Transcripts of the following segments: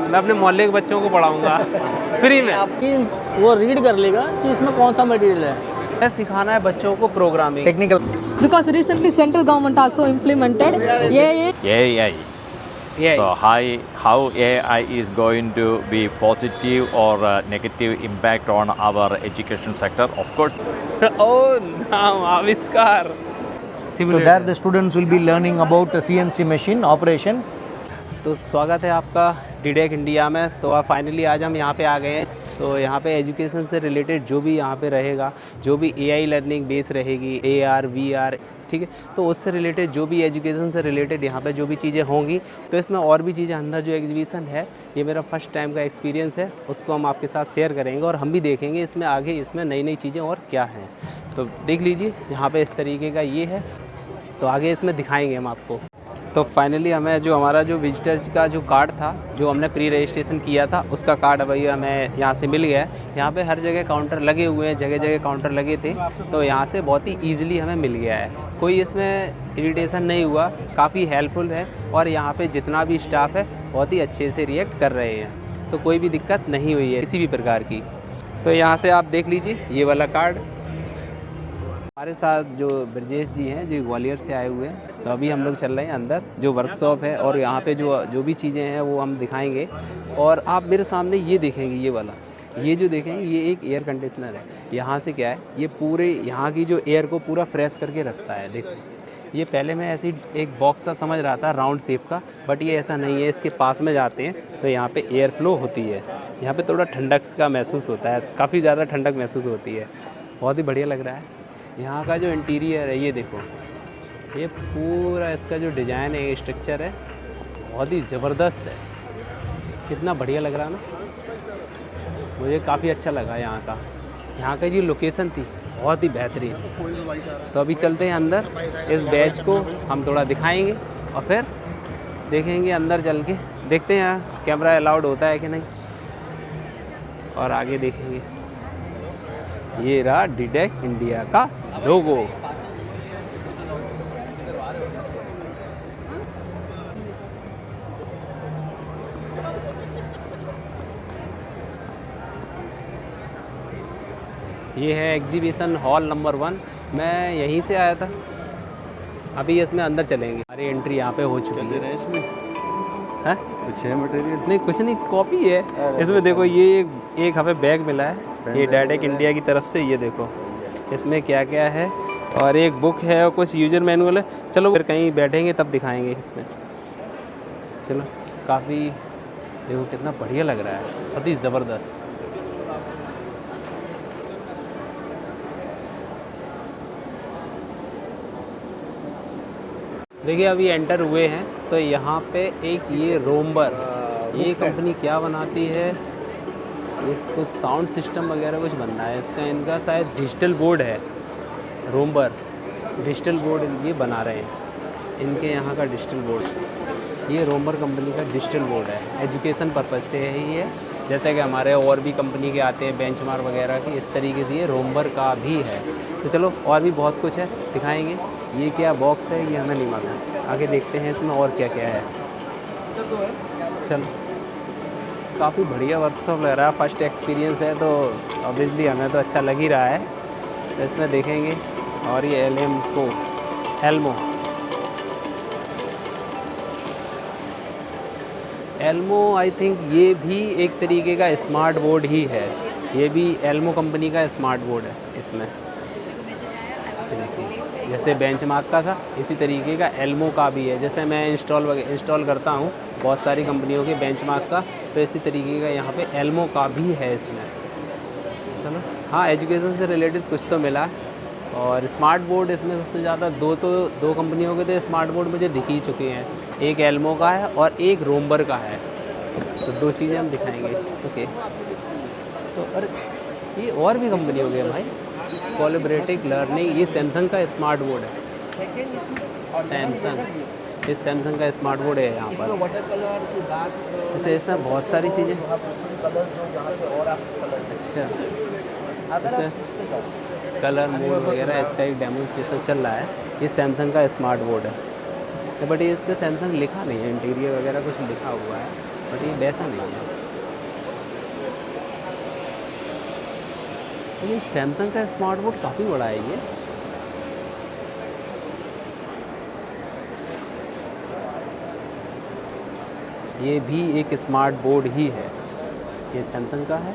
मैं अपने मोहल्ले के बच्चों को पढ़ाऊंगा फ्री में। आपकी वो रीड कर लेगा कि इसमें कौन सा मटेरियल है। सिखाना है बच्चों को programming technical Because recently central government also implemented AI. AI. AI. So how AI is going to be positive or negative impact on our education sector? Of course, Oh, नाम आविष्कार So there the students will be learning about the CNC machine operation. तो स्वागत है आपका DDEC India में। तो अब finally आज हम यहाँ पे आ गए हैं। तो यहाँ पे एजुकेशन से रिलेटेड जो भी यहाँ पे रहेगा, जो भी AI लर्निंग बेस रहेगी, AR VR, ठीक है, तो उससे रिलेटेड जो भी एजुकेशन से रिलेटेड यहाँ पे जो भी चीज़ें होंगी, तो इसमें और भी चीज़ें अंदर जो एग्जीबिशन है, ये मेरा फर्स्ट टाइम का एक्सपीरियंस है, उसको हम आपके साथ शेयर करेंगे और हम भी देखेंगे इसमें आगे इसमें नई नई चीज़ें और क्या हैं। तो देख लीजिए यहाँ पे इस तरीके का ये है, तो आगे इसमें दिखाएंगे हम आपको। तो फाइनली हमें जो हमारा जो विजिटर का जो कार्ड था, जो हमने प्री रजिस्ट्रेशन किया था, उसका कार्ड अभी हमें यहाँ से मिल गया है। यहाँ पे हर जगह काउंटर लगे हुए हैं, जगह जगह काउंटर लगे थे, तो यहाँ से बहुत ही ईजिली हमें मिल गया है। कोई इसमें इरिटेशन नहीं हुआ, काफ़ी हेल्पफुल है और यहाँ पे जितना भी स्टाफ है बहुत ही अच्छे से रिएक्ट कर रहे हैं, तो कोई भी दिक्कत नहीं हुई है किसी भी प्रकार की। तो यहाँ से आप देख लीजिए ये वाला कार्ड। हमारे साथ जो ब्रजेश जी हैं जो ग्वालियर से आए हुए हैं, तो अभी हम लोग चल रहे हैं अंदर जो वर्कशॉप है और यहाँ पे जो भी चीज़ें हैं वो हम दिखाएंगे। और आप मेरे सामने ये देखेंगे, ये वाला, ये जो देखेंगे ये एक एयर कंडीशनर है। यहाँ से क्या है, ये पूरे यहाँ की जो एयर को पूरा फ्रेश करके रखता है। देखो, ये पहले मैं ऐसी एक बॉक्स सा समझ रहा था राउंड शेप का, बट ये ऐसा नहीं है। इसके पास में जाते हैं तो यहाँ पे एयर फ्लो होती है, यहाँ पे थोड़ा ठंडक का महसूस होता है, काफ़ी ज़्यादा ठंडक महसूस होती है। बहुत ही बढ़िया लग रहा है। यहाँ का जो इंटीरियर है ये देखो, ये पूरा इसका जो डिज़ाइन है, स्ट्रक्चर है, बहुत ही ज़बरदस्त है। कितना बढ़िया लग रहा है ना, मुझे काफ़ी अच्छा लगा यहाँ का जो लोकेशन थी बहुत ही बेहतरीन। तो अभी चलते हैं अंदर, इस बैच को हम थोड़ा दिखाएंगे और फिर देखेंगे अंदर चल के, देखते हैं यहाँ कैमरा अलाउड होता है कि नहीं, और आगे देखेंगे। ये रहा DDEC इंडिया का लोगो। ये है एग्जीबिशन हॉल नंबर 1। मैं यहीं से आया था, अभी इसमें अंदर चलेंगे। हमारी एंट्री यहाँ पे हो चुकी है। इसमें है कुछ है मटेरियल? नहीं, कुछ नहीं, कॉपी है इसमें। देखो ये एक हमें बैग मिला है, ये DDEC इंडिया की तरफ से। ये देखो इसमें क्या क्या है, और एक बुक है और कुछ यूजर मैनुअल है। चलो फिर कहीं बैठेंगे तब दिखाएंगे इसमें। चलो, काफ़ी देखो कितना बढ़िया लग रहा है, बहुत ही ज़बरदस्त। देखिए अभी एंटर हुए हैं, तो यहाँ पे एक ये रोम्बर, ये कंपनी क्या बनाती है, इसको साउंड सिस्टम वगैरह कुछ बनना है इसका। इनका शायद डिजिटल बोर्ड है, रोम्बर डिजिटल बोर्ड ये बना रहे हैं, इनके यहाँ का डिजिटल बोर्ड। ये रोम्बर कंपनी का डिजिटल बोर्ड है, एजुकेशन पर्पज़ से है ये। जैसे कि हमारे और भी कंपनी के आते हैं बेंचमार्क वगैरह की, इस तरीके से ये रोम्बर का भी है। तो चलो और भी बहुत कुछ है, दिखाएंगे। ये क्या बॉक्स है ये हमें नहीं मालूम, आगे देखते हैं इसमें और क्या क्या है। चलो, काफ़ी बढ़िया वर्कशॉप लग रहा है, फर्स्ट एक्सपीरियंस है तो ऑब्वियसली हमें तो अच्छा लग ही रहा है। तो इसमें देखेंगे। और ये एल्मो आई थिंक ये भी एक तरीके का स्मार्ट बोर्ड ही है। ये भी एल्मो कंपनी का स्मार्ट बोर्ड है। इसमें जैसे बेंचमार्क का था, इसी तरीके का एल्मो का भी है। जैसे मैं इंस्टॉल करता हूँ बहुत सारी कंपनियों के बेंचमार्क का, तो इसी तरीके का यहाँ पे एल्मो का भी है इसमें। चलो, हाँ, एजुकेशन से रिलेटेड कुछ तो मिला। और स्मार्ट बोर्ड इसमें सबसे ज़्यादा दो कंपनियों के तो स्मार्ट बोर्ड मुझे दिख ही चुके हैं, एक एल्मो का है और एक रोम्बर का है। तो दो चीज़ें हम दिखाएंगे। ओके, तो अरे ये और भी कंपनी हो गया भाई, कोलैबोरेटिव लर्निंग। ये सैमसंग का स्मार्ट बोर्ड है, ये सैमसंग का स्मार्ट बोर्ड है यहाँ पर। ऐसे ऐसा बहुत सारी चीज़ें। अच्छा, कलर मोड वगैरह इसका एक डेमोन्स्ट्रेशन चल रहा है। ये सैमसंग का स्मार्ट बोर्ड है, बट ये इसमें सैमसंग लिखा नहीं है, इंटीरियर वगैरह कुछ लिखा हुआ है। बट ये वैसा नहीं है। लेकिन सैमसंग का स्मार्ट बोर्ड काफ़ी बड़ा है ये भी एक स्मार्ट बोर्ड ही है, ये सैमसंग का है।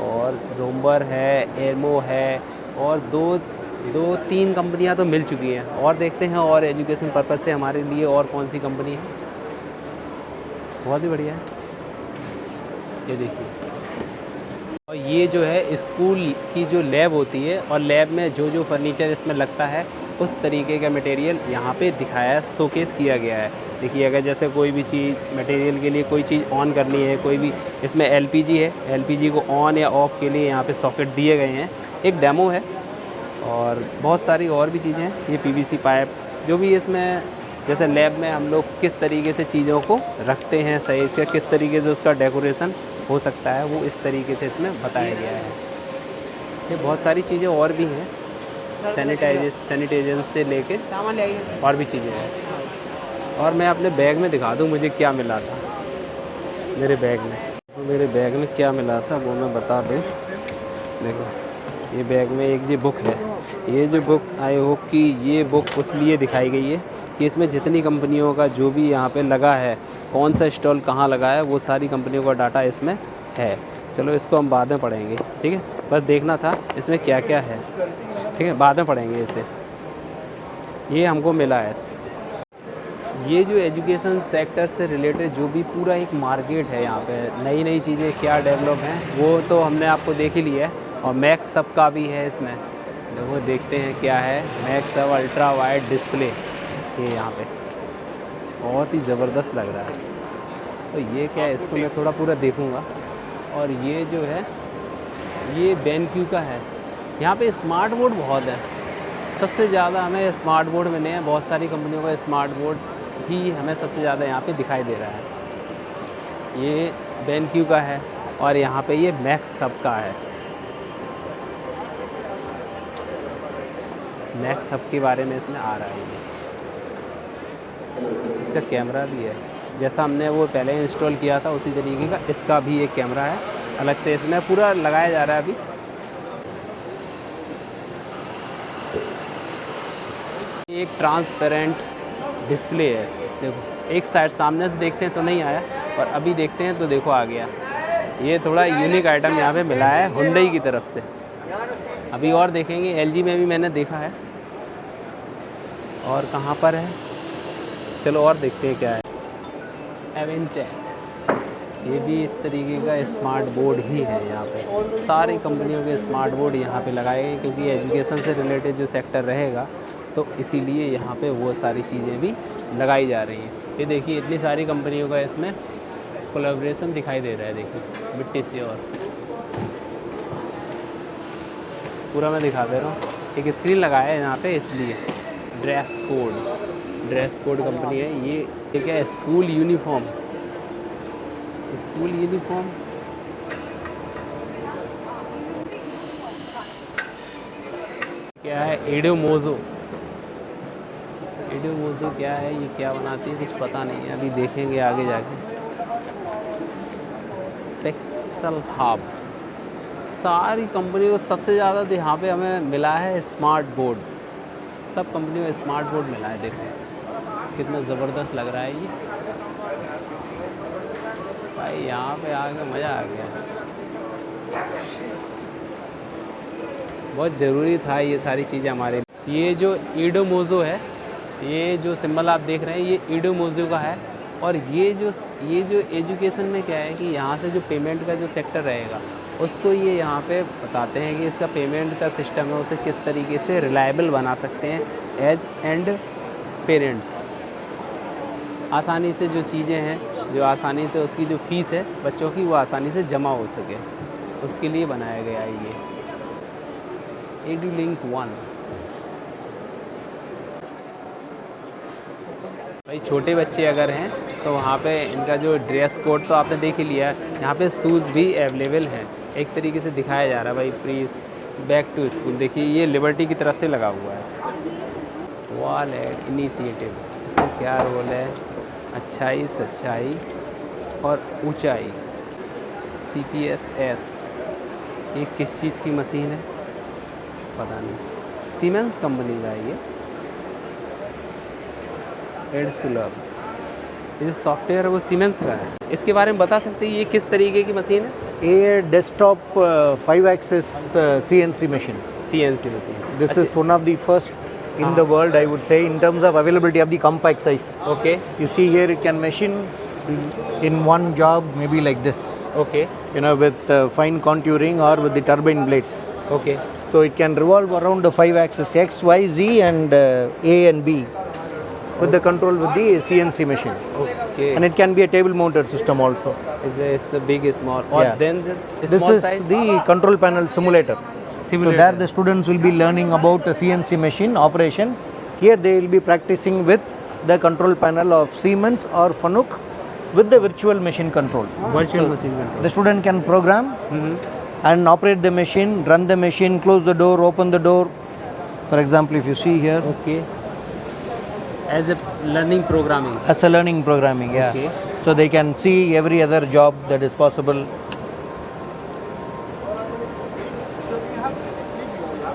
और रोम्बर है, एमो है, और दो तीन कंपनियां तो मिल चुकी हैं। और देखते हैं और एजुकेशन पर्पज़ से हमारे लिए और कौन सी कंपनी है। बहुत ही बढ़िया है, ये देखिए। और ये जो है स्कूल की जो लैब होती है, और लैब में जो जो फर्नीचर इसमें लगता है उस तरीके का मटेरियल यहाँ पे दिखाया है, शोकेस किया गया है। देखिए, अगर जैसे कोई भी चीज़ मटेरियल के लिए कोई चीज़ ऑन करनी है, कोई भी इसमें एलपीजी है, एलपीजी को ऑन या ऑफ़ के लिए यहाँ पे सॉकेट दिए गए हैं। एक डेमो है, और बहुत सारी और भी चीज़ें हैं। ये पीवीसी पाइप, जो भी इसमें जैसे लैब में हम लोग किस तरीके से चीज़ों को रखते हैं सही से, किस तरीके से उसका डेकोरेशन हो सकता है, वो इस तरीके से इसमें बताया गया है। ये बहुत सारी चीज़ें और भी हैं, सैनिटाइजेशन से लेके और भी चीज़ें हैं। और मैं अपने बैग में दिखा दूँ मुझे क्या मिला था मेरे बैग में। तो मेरे बैग में क्या मिला था वो मैं बता दूँ। देखो, ये बैग में एक ये बुक है। ये जो बुक, आई होप कि ये बुक उस लिए दिखाई गई है कि इसमें जितनी कंपनियों का जो भी यहाँ पे लगा है, कौन सा स्टॉल कहाँ लगा है, वो सारी कंपनियों का डाटा इसमें है। चलो, इसको हम बाद में पढ़ेंगे, ठीक है। बस देखना था इसमें क्या क्या है, ठीक है, बाद में पढ़ेंगे इसे। ये हमको मिला है। ये जो एजुकेशन सेक्टर से रिलेटेड जो भी पूरा एक मार्केट है, यहाँ पे नई नई चीज़ें क्या डेवलप हैं वो तो हमने आपको देख ही लिया है। और मैक्स सब का भी है इसमें। देखो, देखते हैं क्या है। मैक्स सब अल्ट्रा वाइड डिस्प्ले, ये यहाँ पे बहुत ही ज़बरदस्त लग रहा है। तो ये क्या है, इसको मैं थोड़ा पूरा देखूँगा। और ये जो है, ये BenQ का है। यहाँ पे स्मार्ट बोर्ड बहुत है, सबसे ज़्यादा हमें स्मार्ट बोर्ड मिले हैं। बहुत सारी कंपनियों का स्मार्ट बोर्ड ही हमें सबसे ज़्यादा यहाँ पे दिखाई दे रहा है। ये BenQ का है, और यहाँ पे ये मैक्स सब का है। मैक्स सब के बारे में इसमें आ रहा है। इसका कैमरा भी है, जैसा हमने वो पहले इंस्टॉल किया था उसी तरीके का इसका भी एक कैमरा है, अलग से इसमें पूरा लगाया जा रहा है अभी। एक ट्रांसपेरेंट डिस्प्ले है। देखो, एक साइड सामने से देखते हैं तो नहीं आया, और अभी देखते हैं तो देखो आ गया। ये थोड़ा यूनिक आइटम यहाँ पे मिला है हुंडई की तरफ से। अभी और देखेंगे, LG में भी मैंने देखा है। और कहाँ पर है, चलो और देखते हैं क्या है। एवेंटेक, ये भी इस तरीके का स्मार्ट बोर्ड ही है। यहाँ पे सारी कंपनियों के स्मार्ट बोर्ड यहाँ पे लगाए गए, क्योंकि एजुकेशन से रिलेटेड जो सेक्टर रहेगा तो इसीलिए यहाँ पे वो सारी चीज़ें भी लगाई जा रही हैं। ये देखिए, इतनी सारी कंपनियों का इसमें कोलैबोरेशन दिखाई दे रहा है। देखिए, मिट्टी से और पूरा मैं दिखा दे रहा हूँ। एक स्क्रीन लगाया है यहाँ पे, इसलिए ड्रेस कोड कंपनी है ये। क्या है, स्कूल यूनिफॉर्म क्या है। एडोमोज़ो क्या है, ये क्या बनाती है कुछ पता नहीं है, अभी देखेंगे आगे जाके। पिक्सल हब, सारी कंपनियों को सबसे ज़्यादा तो यहाँ पे हमें मिला है स्मार्ट बोर्ड। सब कंपनियों को स्मार्ट बोर्ड मिला है। देखो कितना ज़बरदस्त लग रहा है ये भाई, यहाँ पे आके मज़ा आ गया। बहुत ज़रूरी था ये सारी चीज़ें हमारे। ये जो एडोमोज़ो है, ये जो सिंबल आप देख रहे हैं, ये एडोमोज़ो का है। और ये जो एजुकेशन में क्या है कि यहाँ से जो पेमेंट का जो सेक्टर रहेगा उसको ये यहाँ पे बताते हैं कि इसका पेमेंट का सिस्टम है, उसे किस तरीके से रिलायबल बना सकते हैं एज एंड पेरेंट्स। आसानी से जो चीज़ें हैं, जो आसानी से उसकी जो फ़ीस है बच्चों की, वो आसानी से जमा हो सके, उसके लिए बनाया गया है ये एडुलिंक 1। भाई, छोटे बच्चे अगर हैं तो वहाँ पे इनका जो ड्रेस कोड तो आपने देख ही लिया है। यहाँ पे शूज़ भी अवेलेबल हैं, एक तरीके से दिखाया जा रहा है भाई। प्लीज़ बैक टू स्कूल, देखिए ये लिबर्टी की तरफ से लगा हुआ है। वॉलेट इनिशिएटिव, इसका क्या रोल है, अच्छाई सच्चाई और ऊंचाई CPSS। ये किस चीज़ की मशीन है पता नहीं, सीमेंस कंपनी का है ये। एडसुलर, ये जो सॉफ्टवेयर है वो सीमेंस का है। इसके बारे में बता सकते हैं ये किस तरीके की मशीन है? A desktop 5-axis CNC machine. CNC machine. This is one of the first in the world, I would say, in terms of availability of the compact size. Okay You see here, it can machine in one job, maybe like this, okay with fine contouring or with the turbine blades. Okay So it can revolve around the 5-axis X, Y, Z, and A and B, with the control with the CNC machine. Okay. And it can be a table-mounted system also. It's the big, small, or Yeah. then just This small is size. the control panel simulator. So there the students will be learning about the CNC machine operation. Here they will be practicing with the control panel of Siemens or Fanuc with the virtual machine control. Virtual machine control. The student can program and operate the machine, run the machine, close the door, open the door. For example, if you see here, Okay. As a learning programming. as a learning programming, yeah. Okay. So they can see every other job that is possible.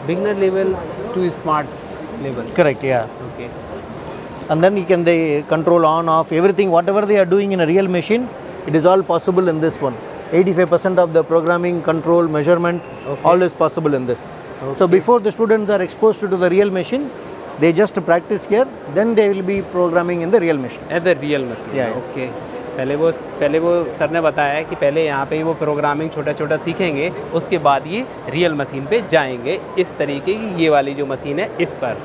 Beginner level to smart level. Correct, yeah. Okay. And then they control on, off, everything, whatever they are doing in a real machine, it is all possible in this one. 85% of the programming, control, measurement, all is possible in this. So before the students are exposed to the real machine, they just practice here, then they will be programming in the real machine. At the real machine. Yeah, yeah. Okay. पहले वो sir ने बताया है कि पहले यहाँ पे वो प्रोग्रामिंग छोटा छोटा सीखेंगे, उसके बाद ये रियल मशीन पे जाएंगे। इस तरीके की ये वाली जो मशीन है इस पर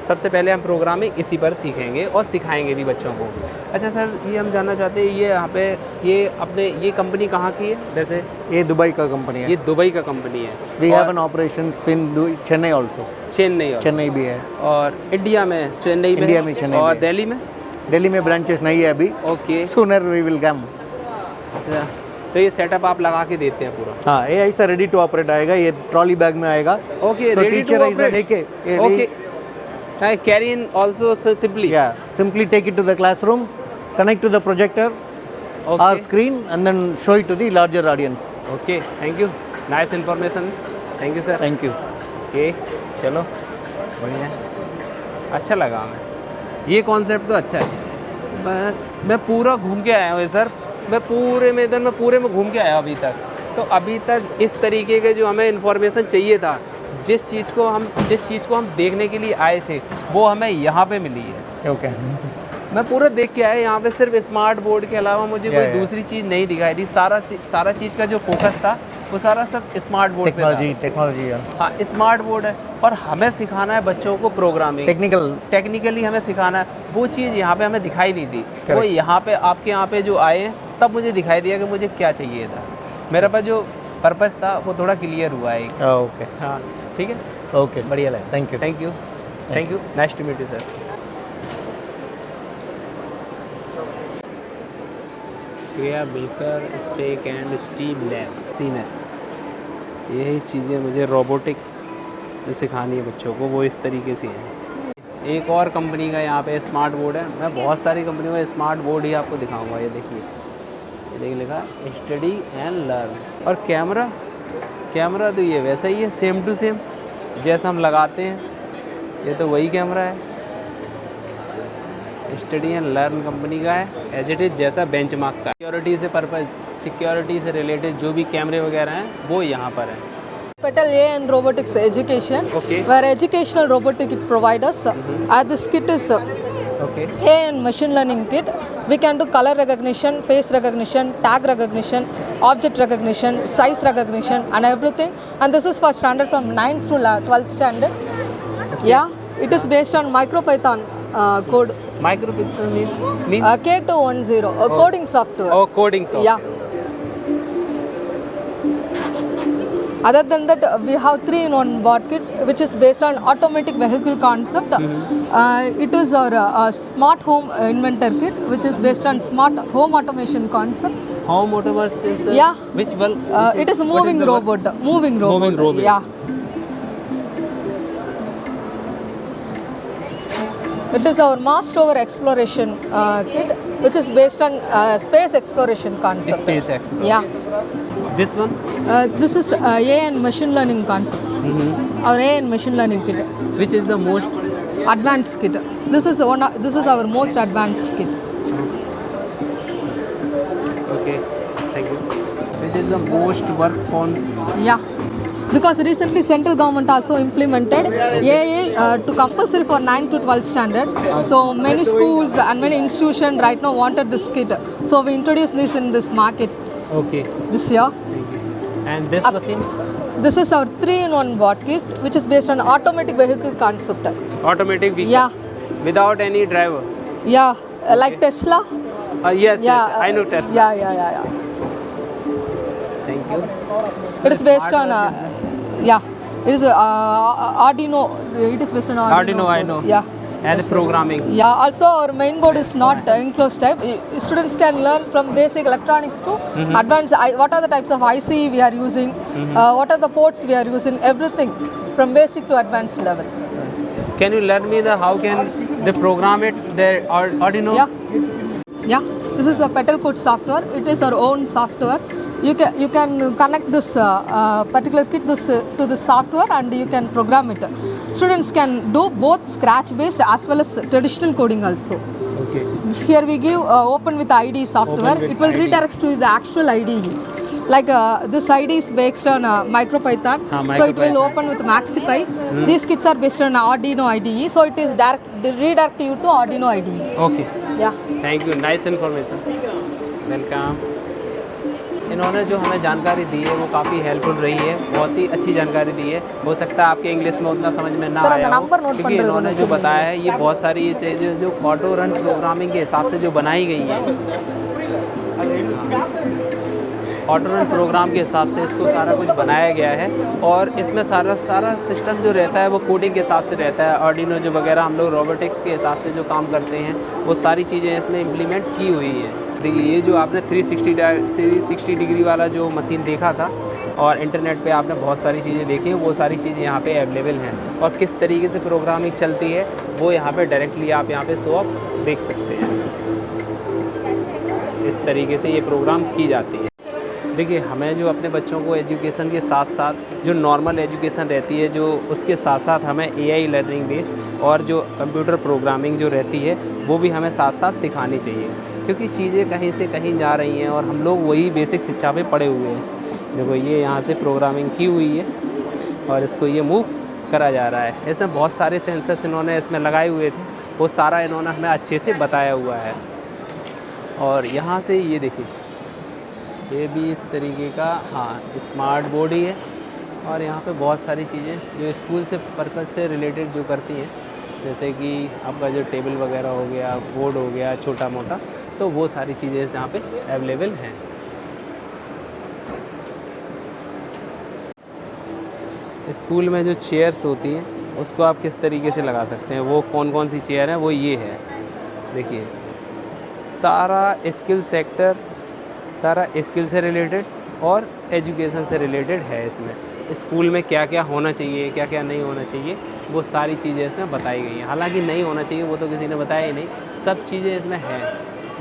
सबसे पहले हम प्रोग्रामिंग इसी पर सीखेंगे और सिखाएंगे भी बच्चों को। अच्छा सर, ये हम जानना चाहते हैं ये यहाँ पे ये कंपनी कहाँ की है? वैसे ये दुबई का कंपनी है। ये दुबई का कंपनी है। We have an operations in Chennai also. Chennai भी है और इंडिया में चेन्नई में, इंडिया में चेन्नई और में। दिल्ली में। दिल्ली में ब्रांचेस नहीं है अभी। Okay. Sooner we will come. अच्छा, तो ये सेटअप आप लगा के देते हैं पूरा? हाँ, ये ऐसा रेडी टू ऑपरेट आएगा, ये ट्रॉली बैग में आएगा। Okay, ready to operate. Okay, carry in also simply. Yeah, simply take it to the classroom, connect to the projector or screen, and then show it to the larger audience. Okay, thank you. Nice information. Thank you sir. Thank you. Okay, चलो बढ़िया, अच्छा लगा हमें ये concept तो अच्छा है। मैं पूरा घूम के आया हूँ सर, मैं पूरे में घूम के आया अभी तक। तो अभी तक इस तरीके के जो हमें इन्फॉर्मेशन चाहिए था, जिस चीज़ को हम देखने के लिए आए थे, वो हमें यहाँ पे मिली है। Okay. मैं पूरा देख के आया यहाँ पे, सिर्फ स्मार्ट बोर्ड के अलावा मुझे कोई दूसरी चीज़ नहीं दिखाई दी। सारा चीज़ का जो फोकस था वो सारा सब स्मार्ट बोर्ड पे था। टेक्नोलॉजी हाँ, स्मार्ट बोर्ड है और हमें सिखाना है बच्चों को प्रोग्रामिंग, टेक्निकली हमें सिखाना है। वो चीज़ यहाँ पे हमें दिखाई नहीं दी। वो यहाँ पे आपके यहाँ पे जो आए तब मुझे दिखाई दिया कि मुझे क्या चाहिए था। मेरे पास जो पर्पस था वो थोड़ा क्लियर हुआ है। ओके, हाँ ठीक है, ओके, बढ़िया लगा। Thank you. Nice to meet you sir. क्रिया बेकर स्पेक एंड स्टीम लैब सीन है। यही चीज़ें मुझे रोबोटिक जो सिखानी है बच्चों को वो इस तरीके से है। एक और कंपनी का यहाँ पे स्मार्ट बोर्ड है। मैं बहुत सारी कंपनियों में स्मार्ट बोर्ड ही आपको दिखाऊंगा। ये देखिए लिखा स्टडी एंड लर्न। और कैमरा तो ये वैसा ही है, सेम टू सेम जैसा हम लगाते हैं, ये तो वही कैमरा है। स्टडी एंड लर्न कंपनी का है, एज इट इज़ जैसा बेंचमार्क का। सिक्योरिटी से रिलेटेड जो भी कैमरे वगैरह हैं वो यहाँ पर है। Petal AI and Robotics Education, Okay. where educational robotic providers. This kit is Okay. AI and machine learning kit. We can do color recognition, face recognition, tag recognition, object recognition, size recognition, and everything. And this is for standard from 9th to 12th standard. Okay. Yeah, it is based on MicroPython code. MicroPython means K210, coding software. Oh, coding software. Yeah. Other than that, we have 3-in-1 bot kit, which is based on automatic vehicle concept. It is our smart home inventor kit, which is based on smart home automation concept. Home automation. Yeah. Which one? It is a moving robot. Moving robot. Yeah. It is our Mars rover exploration kit, which is based on space exploration concept. Space exploration. Yeah. This one? This is AI and machine learning concept. Our AI and machine learning kit. Which is the most? Advanced kit. This is our most advanced kit. Okay, thank you. Which is the most work on? Yeah. Because recently central government also implemented AI to compulsory for 9 to 12 standard. So many schools and many institutions right now wanted this kit. So we introduced this in this market Okay, this year. thank you. And this machine? This is our 3-in-1 bot kit, which is based on automatic vehicle concept. Automatic vehicle? Yeah, Without any driver? yeah, like Tesla. Yes, Yeah, yes, I know Tesla. Yeah. Thank you. It is based on it is Arduino. It is based on Arduino, I know. Yeah. And Yes, sir. programming. Yeah, also our main board is not enclosed type. Students can learn from basic electronics to advanced. What are the types of IC we are using? What are the ports we are using? Everything from basic to advanced level. Can you let me the how can they program it? Their Arduino? Yeah. This is a petal code software. It is our own software. You can connect this particular kit to this software and you can program it. Students can do both scratch based as well as traditional coding also. Okay. Here we give open with IDE software. Open with It will IDE. redirect to the actual IDE. Like this IDE is based on MicroPython, so it will MicroPython. open with MaxiPy. These kits are based on Arduino IDE, so it is redirect you to Arduino IDE. Okay. Yeah. Thank you, nice information, welcome. इन्होंने जो हमें जानकारी दी है वो काफ़ी helpful रही है, बहुत ही अच्छी जानकारी दी है। हो सकता है आपके इंग्लिश में उतना समझ में ना सर, आया हो, नंबर नोट क्योंकि पढ़ इन्होंने रहे जो हो। बताया है ये बहुत सारी ये चीज़ें जो ऑटो रन प्रोग्रामिंग के हिसाब से जो बनाई गई हैं, ऑटो रन प्रोग्राम के हिसाब से इसको सारा कुछ बनाया गया है। और इसमें सारा सिस्टम जो रहता है वो कोडिंग के हिसाब से रहता है। आर्डिनो जो वगैरह हम लोग रोबोटिक्स के हिसाब से जो काम करते हैं वो सारी चीज़ें इसमें इम्प्लीमेंट की हुई है। देखिए ये जो आपने 360 डिग्री वाला जो मशीन देखा था और इंटरनेट पे आपने बहुत सारी चीज़ें देखी हैं, वो सारी चीज़ें यहाँ पे अवेलेबल हैं। और किस तरीके से प्रोग्रामिंग चलती है वो यहाँ पे डायरेक्टली आप यहाँ पे शो ऑफ देख सकते हैं। इस तरीके से ये प्रोग्राम की जाती है। देखिए हमें जो अपने बच्चों को एजुकेशन के साथ साथ जो नॉर्मल एजुकेशन रहती है जो उसके साथ साथ हमें एआई लर्निंग बेस और जो कंप्यूटर प्रोग्रामिंग जो रहती है वो भी हमें साथ साथ सिखानी चाहिए, क्योंकि चीज़ें कहीं से कहीं जा रही हैं और हम लोग वही बेसिक शिक्षा पे पड़े हुए हैं। देखो ये यहाँ से प्रोग्रामिंग की हुई है और इसको ये मूव करा जा रहा है। इसमें बहुत सारे सेंसर्स इन्होंने इसमें लगाए हुए थे, वो सारा इन्होंने हमें अच्छे से बताया हुआ है। और यहाँ से ये देखिए ये भी इस तरीके का स्मार्ट बोर्ड ही है। और यहाँ पे बहुत सारी चीज़ें जो स्कूल से पर्पज़ से रिलेटेड जो करती हैं, जैसे कि आपका जो टेबल वगैरह हो गया, बोर्ड हो गया छोटा मोटा, तो वो सारी चीज़ें यहाँ पे अवेलेबल हैं। स्कूल में जो चेयर्स होती हैं उसको आप किस तरीके से लगा सकते हैं, वो कौन कौन सी चेयर है, वो ये है। देखिए सारा स्किल सेक्टर, सारा स्किल से रिलेटेड और एजुकेशन से रिलेटेड है। इसमें स्कूल में क्या क्या होना चाहिए, क्या क्या नहीं होना चाहिए, वो सारी चीज़ें इसमें बताई गई हैं। हालांकि नहीं होना चाहिए वो तो किसी ने बताया ही नहीं, सब चीज़ें इसमें हैं।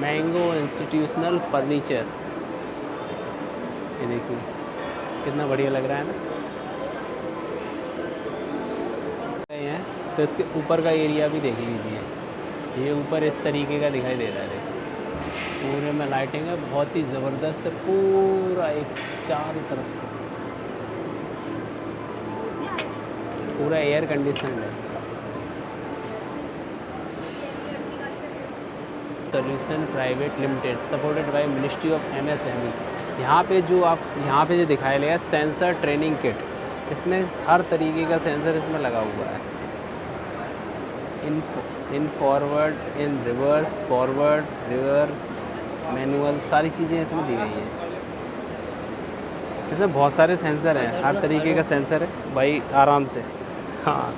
मैंगो इंस्टीट्यूशनल फर्नीचर, ये देखिए कितना बढ़िया लग रहा है ना। तो इसके ऊपर का एरिया भी देख लीजिए, ये ऊपर इस तरीके का दिखाई दे रहा है। पूरे में लाइटिंग है, बहुत ही ज़बरदस्त, पूरा एक चारों तरफ से पूरा एयर कंडीशन है। Solution private limited supported by ministry of MSME। यहाँ पे जो दिखाया गया सेंसर ट्रेनिंग किट, इसमें हर तरीके का सेंसर इसमें लगा हुआ है। In forward, in reverse, forward, reverse, manual, सारी चीज़ें इसमें दी गई हैं। इसमें बहुत सारे सेंसर हैं, हर तरीके का सेंसर है भाई, आराम से। हाँ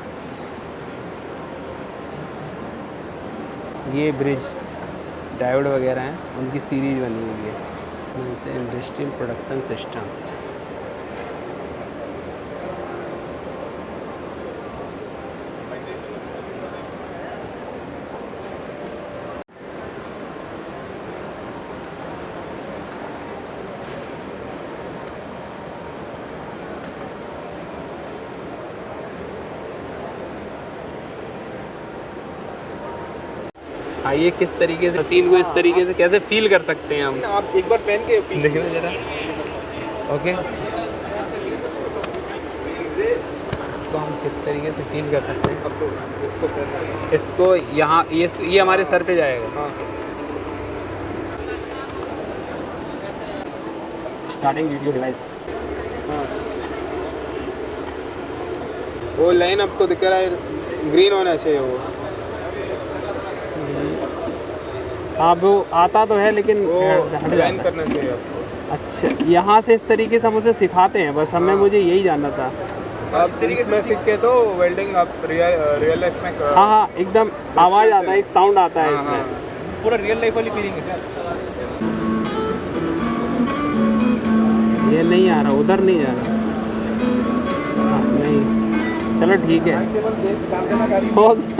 ये ब्रिज डायोड वगैरह हैं, उनकी सीरीज बनी हुई है। इनसे इंडस्ट्रियल प्रोडक्शन सिस्टम, दिखाइए किस तरीके से मशीन को इस तरीके से कैसे फील कर सकते हैं हम। आप एक बार पहन के देखिए जरा। ओके, इसको हम किस तरीके से फील कर सकते हैं। इसको यहाँ ये हमारे सर पे जाएगा। हाँ, स्टार्टिंग वीडियो डिवाइस। वो लाइन आपको दिख रहा है, ग्रीन होना चाहिए वो। हाँ वो आता तो है लेकिन वो हट लाइन जाता है। करना चाहिए आपको। अच्छा, यहाँ से इस तरीके से हम उसे सिखाते हैं बस, हमें मुझे यही जानना था। आप इसमें सीख के तो वेल्डिंग आप रियल लाइफ में हाँ हाँ एकदम आवाज़ आता है, एक साउंड आता है इसमें। पूरा रियल लाइफ वाली फीलिंग है सर। ये नहीं आ रहा, उधर नहीं जा रहा। हाँ, नहीं, चलो ठीक है,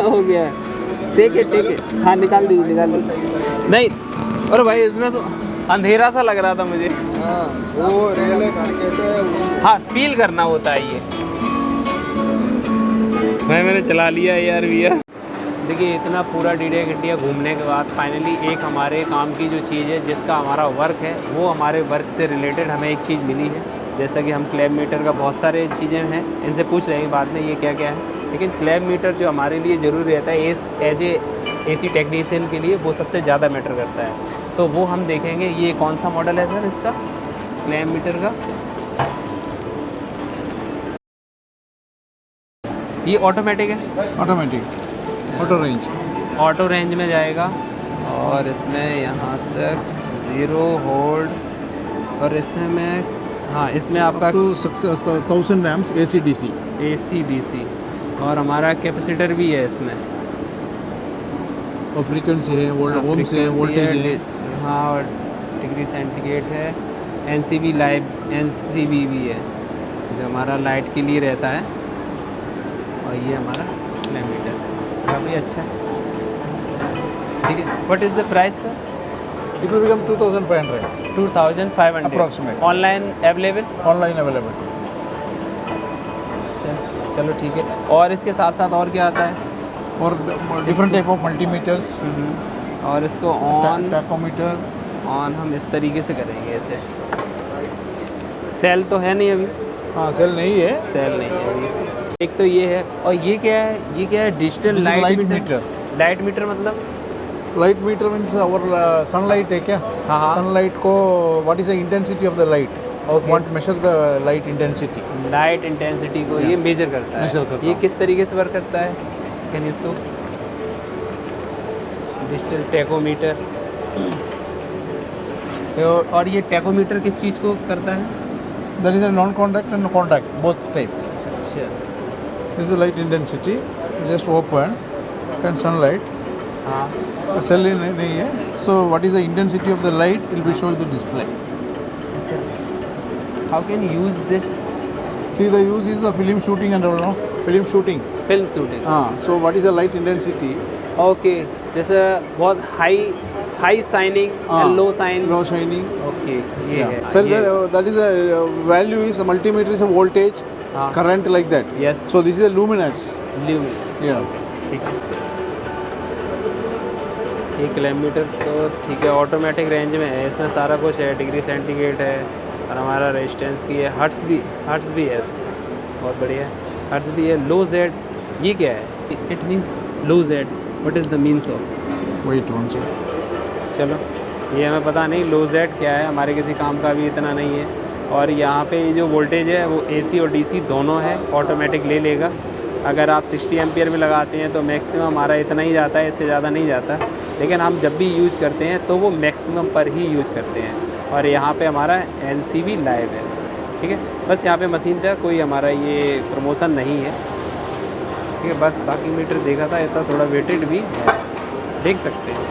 हो गया। ठीक है हाँ, निकाल दी। नहीं, अरे भाई इसमें तो अंधेरा सा लग रहा था मुझे। हाँ, वो रियल लाइफ कैसे है हाँ, फील करना होता है ये। मैंने चला लिया यार भैया। देखिए इतना पूरा DDAC इंडिया घूमने के बाद फाइनली एक हमारे काम की जो चीज़ है, जिसका हमारा वर्क है, वो हमारे वर्क से रिलेटेड हमें एक चीज़ मिली है। जैसा कि हम क्लैब मीटर का बहुत सारे चीज़ें हैं, इनसे पूछ लेंगे बाद में ये क्या क्या है, लेकिन क्लैब मीटर जो हमारे लिए ज़रूरी रहता है एज ए AC टेक्नीशियन के लिए, वो सबसे ज़्यादा मैटर करता है। तो वो हम देखेंगे। ये कौन सा मॉडल है सर इसका क्लैब मीटर का? ये ऑटोमेटिक है, automatic auto range. Auto range में जाएगा और इसमें यहाँ से 0 होल्ड, और इसमें मैं हाँ इसमें आपका 1000 रैम्स AC DC और हमारा कैपेसिटर भी है इसमें, और फ्रीक्वेंसी है, ओम से वोल्टेज है। हाँ, और डिग्री सेंटीग्रेड है। NCB लाइव NCB भी है जो हमारा लाइट के लिए रहता है, और ये हमारा क्लैब मीटर काफ़ी अच्छा है। ठीक है, what is the price sir? It will become 2500 2500 Approximate. Online available? Online available. अच्छा चलो ठीक है। और इसके साथ साथ और क्या आता है? और डिफरेंट टाइप ऑफ मल्टीमीटर्स, और इसको ऑन टैकोमीटर। हम इस तरीके से करेंगे ऐसे। सेल तो है नहीं अभी? हाँ, सेल नहीं है। सेल नहीं है अभी। एक तो ये है, और ये क्या है? ये क्या है? Digital light meter. Light meter मतलब? Light meter means our sunlight है क्या? हाँ। सनलाइट को what is the intensity of the light, Okay. Want measure the light intensity. Light intensity को ये मेजर करता है। Measure करता ये है। किस तरीके से वर्क करता है? Can you show? Digital tachometer. और ये टैकोमीटर किस चीज़ को करता है? There is a non contact and contact both type. अच्छा this is light intensity, just open and sunlight. हाँ, सेल नहीं है, so what is the intensity of the light will be showed the display. अच्छा। How can use this? See the use is the film shooting and all, no film shooting. Film shooting. हाँ, so what is the light intensity? Okay, जैसे बहुत high shining and low shine. Low shining. Okay, ये है Sir, ये- that is a value is the multimeter is a voltage, हाँ। current like that. Yes. So this is a luminous. Luminous. Yeah. ठीक है। ये kilometre तो ठीक है, ऑटोमेटिक रेंज में है, इसमें सारा कुछ है, डिग्री सेंटीग्रेड है, और हमारा रेजिस्टेंस की है, हर्ट्ज भी है, बहुत बढ़िया है, हर्ट्ज भी है। लो जेड, ये क्या है? It means low Z, what is the means of? Wait one second. चलो ये हमें पता नहीं लो जेड क्या है, हमारे किसी काम का भी इतना नहीं है। और यहाँ पे ये जो वोल्टेज है वो AC और DC दोनों है, ऑटोमेटिक ले लेगा। अगर आप 60 एम्पियर में लगाते हैं तो मैक्सिमम हमारा इतना ही जाता है, इससे ज़्यादा नहीं जाता, लेकिन हम जब भी यूज करते हैं तो वो मैक्सिमम पर ही यूज करते हैं। और यहाँ पे हमारा NCB लाइव है, ठीक है। बस यहाँ पे मशीन था, कोई हमारा ये प्रमोशन नहीं है, ठीक है। बस बाकी मीटर देखा था, इतना थोड़ा वेटेड भी है, देख सकते हैं।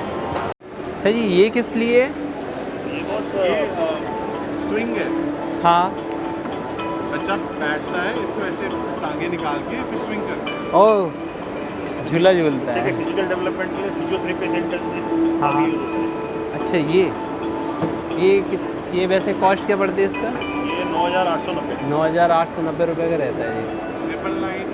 सर जी ये किस लिए? स्विंग है, हाँ, बच्चा बैठता है, इसको ऐसे टांगे निकाल के फिर स्विंग करता है। ओ झूला झूलता है। फिजिकल डेवलपमेंट के लिए फिजियोथेरेपी सेंटर्स में हाँ। काफी यूज होता अच्छा, ये वैसे कॉस्ट क्या पड़ती है इसका? है। ये 9890 9,890 रुपये का रहता है ये। 999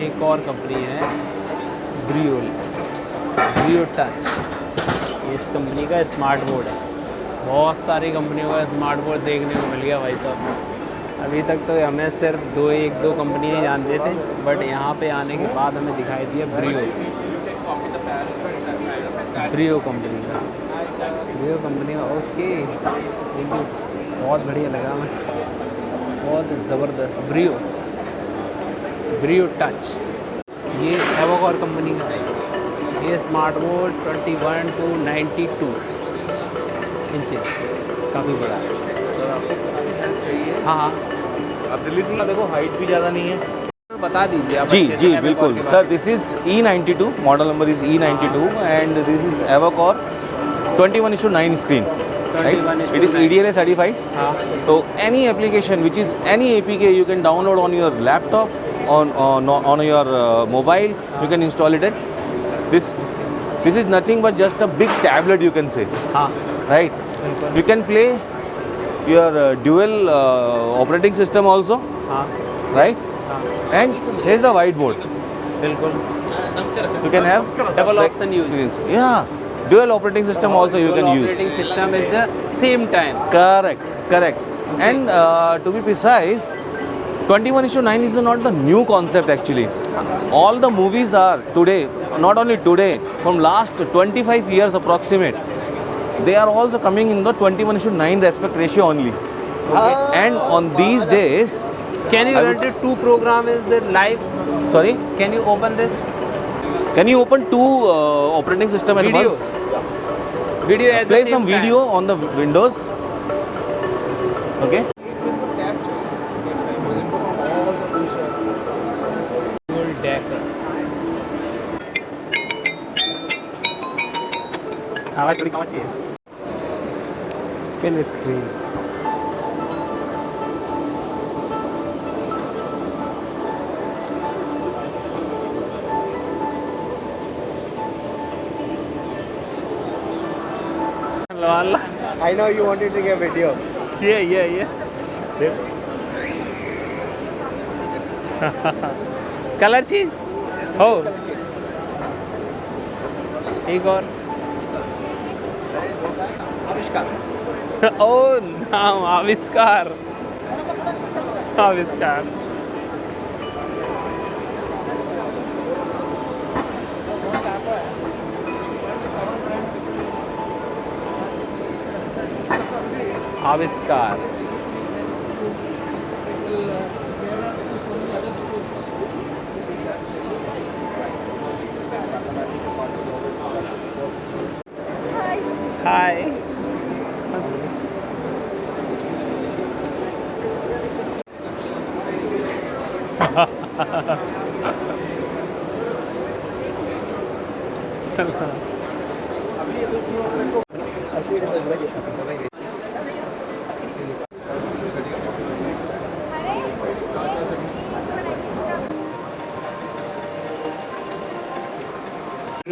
एक और कंपनी है ब्रियो टच। ये इस कंपनी का स्मार्ट बोर्ड है। बहुत सारी कंपनियों का स्मार्ट बोर्ड देखने को मिल गया भाई साहब। अभी तक तो हमें सिर्फ एक दो कंपनी ही जानते थे, बट यहाँ पे आने के बाद हमें दिखाई दिया ब्रियो कंपनी का। ओके, बहुत बढ़िया लगा हमें, बहुत ज़बरदस्त। ब्रियो टच, ये एवोकॉर कंपनी का है। ये स्मार्ट बोर्ड 21 to 92 इंचेस, काफ़ी बड़ा है। हाँ, अब दिल्ली से देखो हाइट भी ज़्यादा नहीं है। बता दीजिए आप। जी जी बिल्कुल sir, this is E92, model number is E92 and this is Avocor 21:9 screen, right? It is EDLA certified. हाँ, So any application which is any APK you can download on your laptop, on your mobile, you can install it. This is nothing but just a big tablet, you can say, हाँ, right? You can play your dual operating system also, हाँ, right? हाँ, And here's the whiteboard. बिल्कुल। You can have double like option use. experience. Yeah, dual operating system also you can use. Operating system is the same time. Correct. And to be precise, 21:9 is not the new concept actually. All the movies are today, not only today, from last 25 years approximate, they are also coming in the 21:9 respect ratio only. And on these days, Can you I run would- it two program is the live? sorry, Can you open this can you open two operating system at Video. once? video as Play the same some video on the Windows. Okay. Full decker. आवाज थोड़ी कम चाहिए। Pin screen. Allah. I know you wanted to get video. Yeah. Colour change हो। एक और। ओ नाम आविष्कार। आविष्कार। हाय।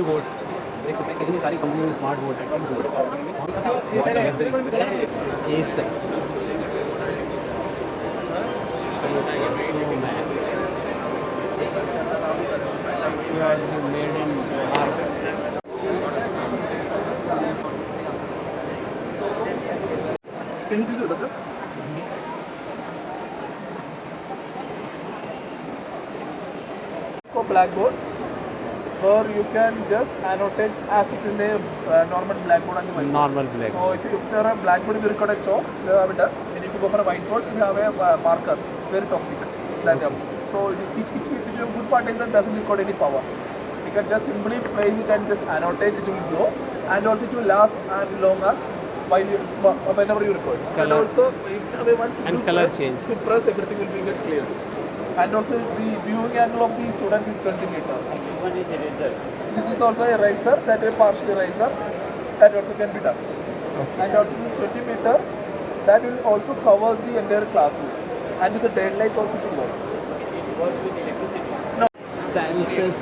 Board देख सकते हैं कितनी सारी कंपनी में smart board blackboard where you can just annotate as it in a normal blackboard and whiteboard. Normal black So if you are a blackboard, you record a chalk, you have a desk, and if you go for a whiteboard, you have a marker, very toxic. So it a good part is that doesn't record any power. You can just simply place it and just annotate, it will glow, and also it will last and long as whenever you record. And Color. also once And you color press, change. if you press, everything will be get clear. And also the viewing angle of the students is 20 meter. This is also a riser, that a partial riser, that also can be done. And also this 20 meter, that will also cover the entire classroom. And it's a daylight also to work. Sciences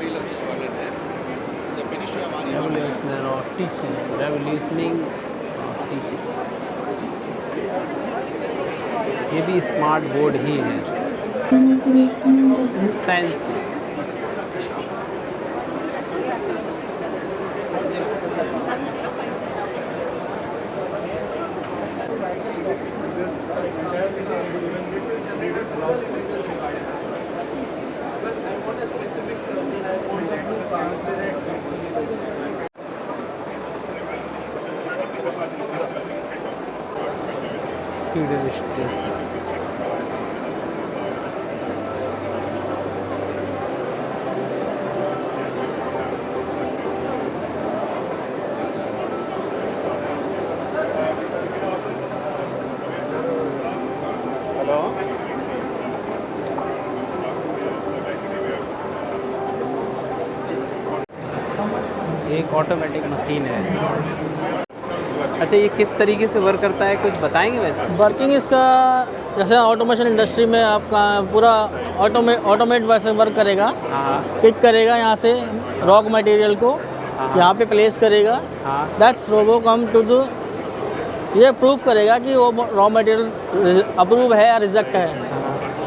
revolution of teaching, revolutioning of teaching. ये भी smart board ही है। Science feeder station एक automatic machine है। अच्छा, ये किस तरीके से वर्क करता है, कुछ बताएंगे वैसे? वर्किंग इसका जैसे ऑटोमेशन इंडस्ट्री में आपका पूरा ऑटोमेट वैसे वर्क करेगा। हाँ पिक करेगा यहाँ से रॉ मटेरियल को, यहाँ पे प्लेस करेगा। हाँ that's robo come to the, ये प्रूफ करेगा कि वो रॉ मटेरियल अप्रूव है या रिजेक्ट है।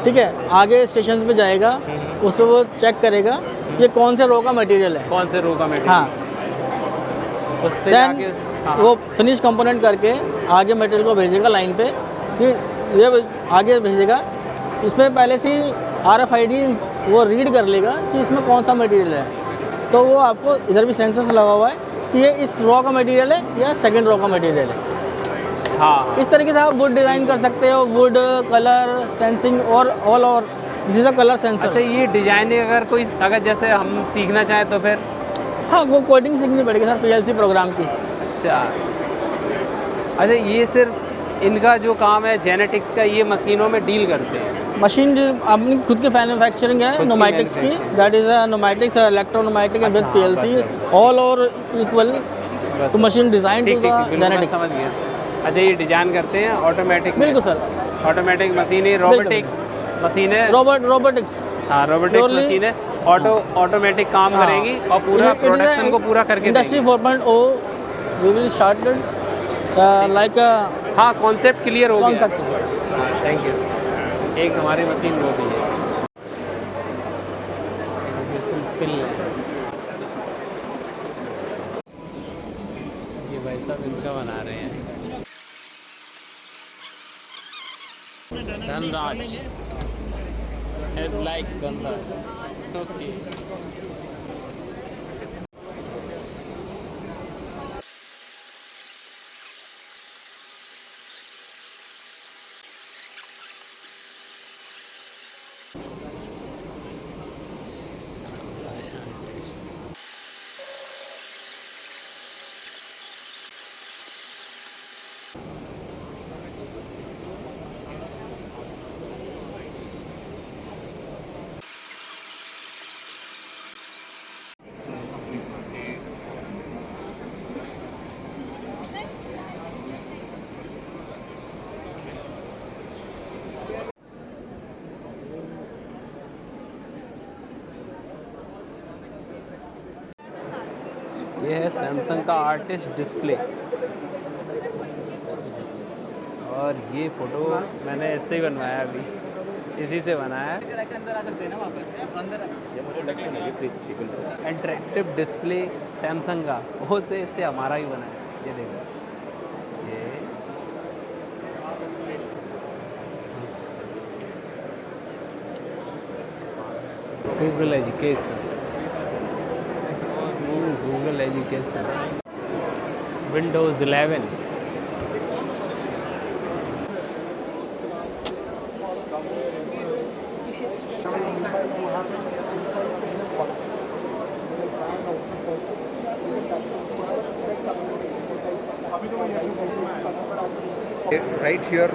ठीक है, आगे स्टेशन पे जाएगा, उससे वो चेक करेगा ये कौन से रो का मटेरियल है। कौन से रो का मटेरियल? हाँ, उस पे देन जाके हाँ। वो फिनिश कंपोनेंट करके आगे मटेरियल को भेजेगा लाइन पे, फिर ये आगे भेजेगा। इसमें पहले से ही RFID वो रीड कर लेगा कि इसमें कौन सा मटेरियल है, तो वो आपको इधर भी सेंसर्स लगा हुआ है कि ये इस रॉ का मटेरियल है या सेकंड रॉ का मटेरियल है। हाँ इस तरीके से आप वुड डिज़ाइन कर सकते हो, वुड कलर सेंसिंग और all over this is a colour sensor. अच्छा, ये डिजाइनिंग अगर जैसे हम सीखना चाहें तो फिर? हाँ, वो कोडिंग सीखनी पड़ेगी सर, PLC प्रोग्राम की। अच्छा, ये सिर्फ इनका जो काम है जेनेटिक्स का, ये मशीनों में डील करते हैं? मशीन जो अपनी खुद की मैन्युफैक्चरिंग है नोमैटिक्स की, that is a pneumatics electropneumatic with PLC all over equal to machine design to the genetics. समझ गया। अच्छा, ये डिजाइन करते हैं ऑटोमेटिक? बिल्कुल सर, ऑटोमेटिक मशीन है, रोबोटिक मशीन है। रोबोटिक्स, हाँ, रोबोटिक्स मशीन है, ऑटोमेटिक काम करेंगी और पूरा प्रोडक्शन को पूरा करके industry 4.0 we will started like. हाँ, कॉन्सेप्ट क्लियर हो गया। कॉन्सेप्ट, हाँ, थैंक यू। एक हमारी मशीन वो भी है, ये भाई साहब इनका बना रहे हैं। Dhanraj is like Dhanraj. Okay. ये है सैमसंग का आर्टिस्ट डिस्प्ले, और ये फ़ोटो मैंने इससे ही बनवाया, अभी इसी से बनाया है। अंदर आ सकते हैं ना वापस अंदर। इंटरेक्टिव डिस्प्ले सैमसंग का, वो से इससे हमारा ही बना है। ये देखो, ये Google education, Google education, Windows 11। Right here,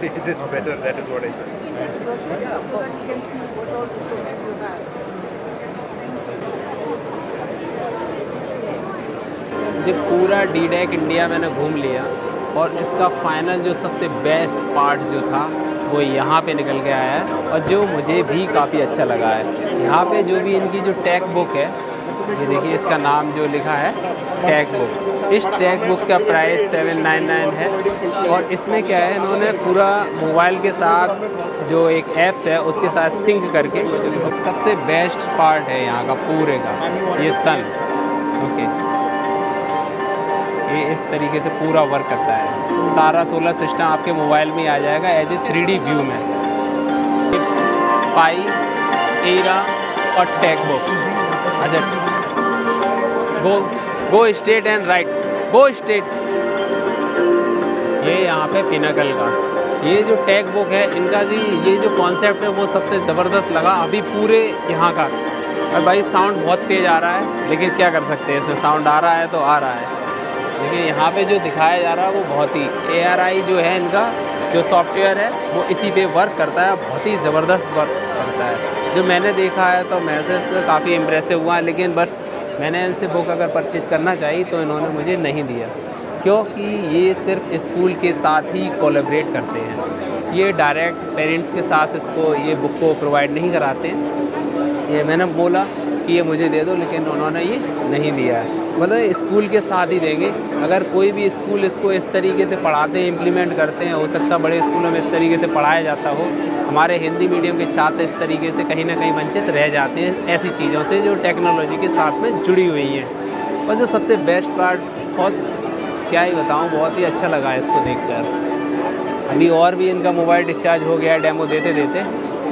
it is better. That is what I think. मुझे पूरा DDAC इंडिया मैंने घूम लिया, और इसका फाइनल जो सबसे बेस्ट पार्ट जो था वो यहाँ पे निकल के आया है, और जो मुझे भी काफ़ी अच्छा लगा है। यहाँ पे जो भी इनकी जो टैग बुक है, ये देखिए इसका नाम जो लिखा है टैग बुक। इस टैग बुक का प्राइस 799 है, और इसमें क्या है, इन्होंने पूरा मोबाइल के साथ जो एक ऐप्स है उसके साथ सिंक करके, सबसे बेस्ट पार्ट है यहाँ का पूरे का ये सन। ओके, ये इस तरीके से पूरा वर्क करता है। सारा सोलर सिस्टम आपके मोबाइल में आ जाएगा एज ए 3D व्यू में। पाई, एरा और टैग बुक। अच्छा, go straight and right, go straight. ये यहाँ पे पिनाकल का ये जो टैग बुक है इनका जी, ये जो कॉन्सेप्ट है वो सबसे ज़बरदस्त लगा अभी पूरे यहाँ का। और भाई साउंड बहुत तेज़ आ रहा है, लेकिन क्या कर सकते हैं, इसमें साउंड आ रहा है तो आ रहा है। लेकिन यहाँ पे जो दिखाया जा रहा है वो बहुत ही ARI जो है इनका जो सॉफ्टवेयर है वो इसी पे वर्क करता है, बहुत ही ज़बरदस्त वर्क करता है। जो मैंने देखा है तो मैं से काफ़ी इम्प्रेसिव हुआ, लेकिन बस मैंने इनसे बुक अगर परचेज करना चाहिए तो इन्होंने मुझे नहीं दिया, क्योंकि ये सिर्फ स्कूल के साथ ही कोलैबोरेट करते हैं। ये डायरेक्ट पेरेंट्स के साथ इसको ये बुक को प्रोवाइड नहीं कराते हैं। ये मैंने बोला कि ये मुझे दे दो, लेकिन उन्होंने ये नहीं दिया है। मतलब स्कूल के साथ ही देंगे। अगर कोई भी स्कूल इसको इस तरीके से पढ़ाते हैं, इम्प्लीमेंट करते हैं, हो सकता है बड़े स्कूलों में इस तरीके से पढ़ाया जाता हो, हमारे हिंदी मीडियम के छात्र इस तरीके से कहीं ना कहीं वंचित रह जाते हैं ऐसी चीज़ों से जो टेक्नोलॉजी के साथ में जुड़ी हुई हैं। और जो सबसे बेस्ट पार्ट, बहुत क्या ही बताऊँ, बहुत ही अच्छा लगा इसको देखकर। अभी और भी इनका मोबाइल डिस्चार्ज हो गया डेमो देते देते,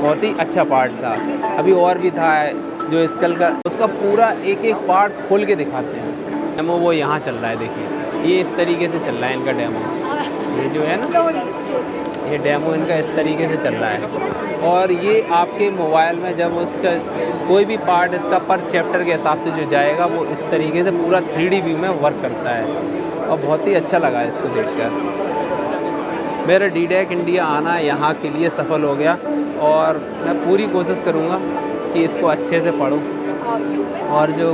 बहुत ही अच्छा पार्ट था। अभी और भी था जो स्कल का, उसका पूरा एक एक पार्ट खोल के दिखाते हैं। डेमो वो यहाँ चल रहा है, देखिए ये इस तरीके से चल रहा है इनका डेमो। ये जो है ना, ये डेमो इनका इस तरीके से चल रहा है। और ये आपके मोबाइल में जब उसका कोई भी पार्ट इसका पर चैप्टर के हिसाब से जो जाएगा वो इस तरीके से पूरा 3D व्यू में वर्क करता है। और बहुत ही अच्छा लगा इसको देखकर। मेरा DDAC इंडिया आना यहाँ के लिए सफल हो गया, और मैं पूरी कोशिश करूँगा कि इसको अच्छे से पढूं। और जो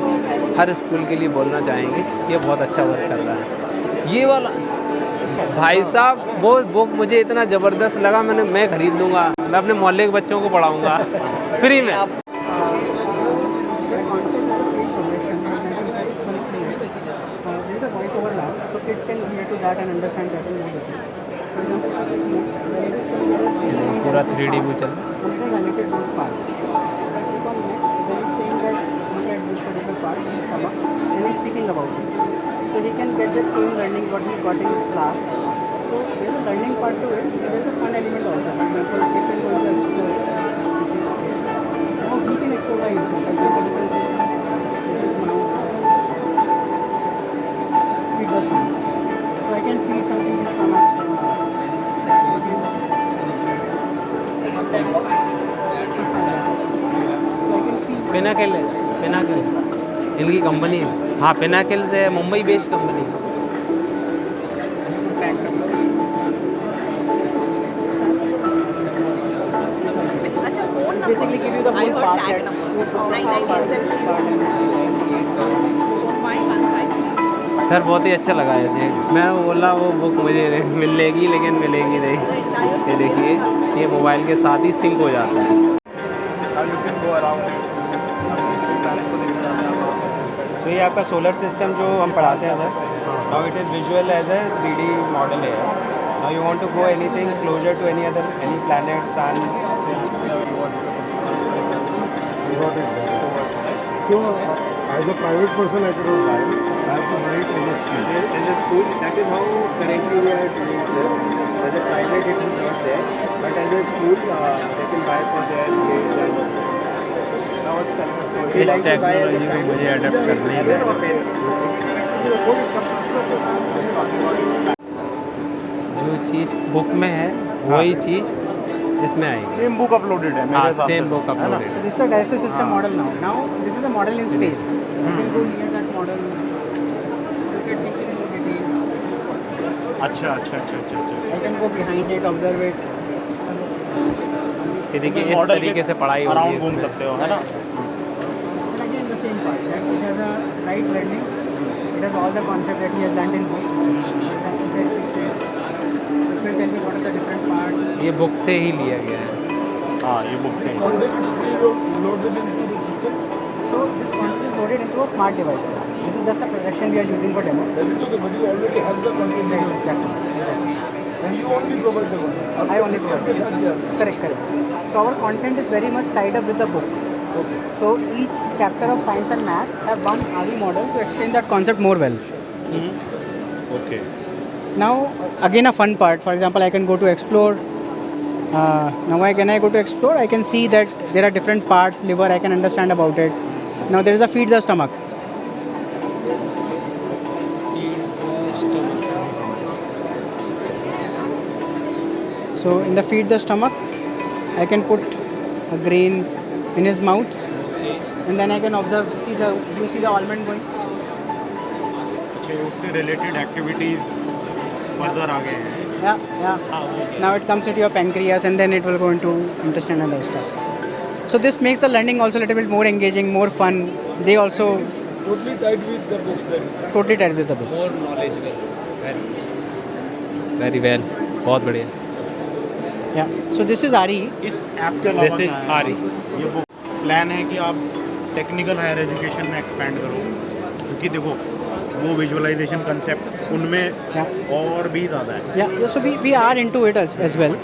हर स्कूल के लिए बोलना चाहेंगे, ये बहुत अच्छा वर्क कर रहा है। ये वाला भाई साहब, वो बुक मुझे इतना ज़बरदस्त लगा, मैं ख़रीद लूँगा। मैं अपने मोहल्ले के बच्चों को पढ़ाऊँगा फ्री में। पूरा 3D व्यू चल speaking about it, so he can get the same learning what he got in class. So there is a learning part to it. So there is a fun element also. For example, he can go to explore. Now he can explore by himself. For example, he can say, "This is now feed the stomach." So I can feed something to stomach. पिनाकिल इनकी company है। हाँ, पिनाकिल से Mumbai based company है। Basically give you the full part. Sir बहुत ही अच्छा लगा ऐसे। मैं बोला वो बुक मुझे मिलेगी, लेकिन मिलेगी नहीं। ये देखिए, ये मोबाइल के साथ ही सिंक हो जाता है। तो ये आपका सोलर सिस्टम जो हम पढ़ाते हैं sir, now it is visual as a 3D model है। Now you want to go anything closer to any planet, sun. So, as a private person, I cannot buy. I have to buy it in a school. In a school, that is how currently we are doing it, sir. As a private, it is not there, but as a school, they can buy for their kids and. इस technology को मुझे adapt करनी है। जो चीज़ book में है वही चीज़ इसमें आएगी। सेम बुक अपलोडेड है। हाँ, same book uploaded. So this is a Dyson system model now. Now this is a model in space. You can go near that model. Look at picture in detail. अच्छा। I can go behind it, observe it. ये देखिए, इस तरीके से पढ़ाई होगी। Around घूम सकते हो, है ना? Again the same part. That it has a right learning. It has all the concept that he has learned in book. It will tell me what are the different parts. ये book से ही लिया गया है। हाँ, ये book से। Loaded into the system. So this content is loaded into a smart device. This is just a projection we are using for demo. But you already have the content. And you only provide the content. I only provide. Correct. So our content is very much tied up with the book. Okay. So each chapter of science and math have one RE model to explain that concept more well. Okay. Now again a fun part. For example, I can go to explore. Now when I go to explore, I can see that there are different parts. Liver, I can understand about it. Now there is a feed the stomach. So in the feed the stomach, I can put a grain in his mouth, and then I can observe. You see the almond going. अच्छा उससे related activities further आगे हैं. Yeah. Now it comes into your pancreas, and then it will go into intestine and other stuff. So this makes the learning also a little bit more engaging, more fun. They also Totally tied with the books then. totally tied with the books. more knowledgeable. Very well. बहुत बढ़िया. Yeah. So this is RE. इस app के अलावा This is क्या है? RE. ये वो plan है कि आप टेक्निकल हायर एजुकेशन में एक्सपेंड करो, क्योंकि देखो वो विजुअलाइजेशन कंसेप्ट उनमें और भी ज़्यादा है. Yeah. So we are into it as well.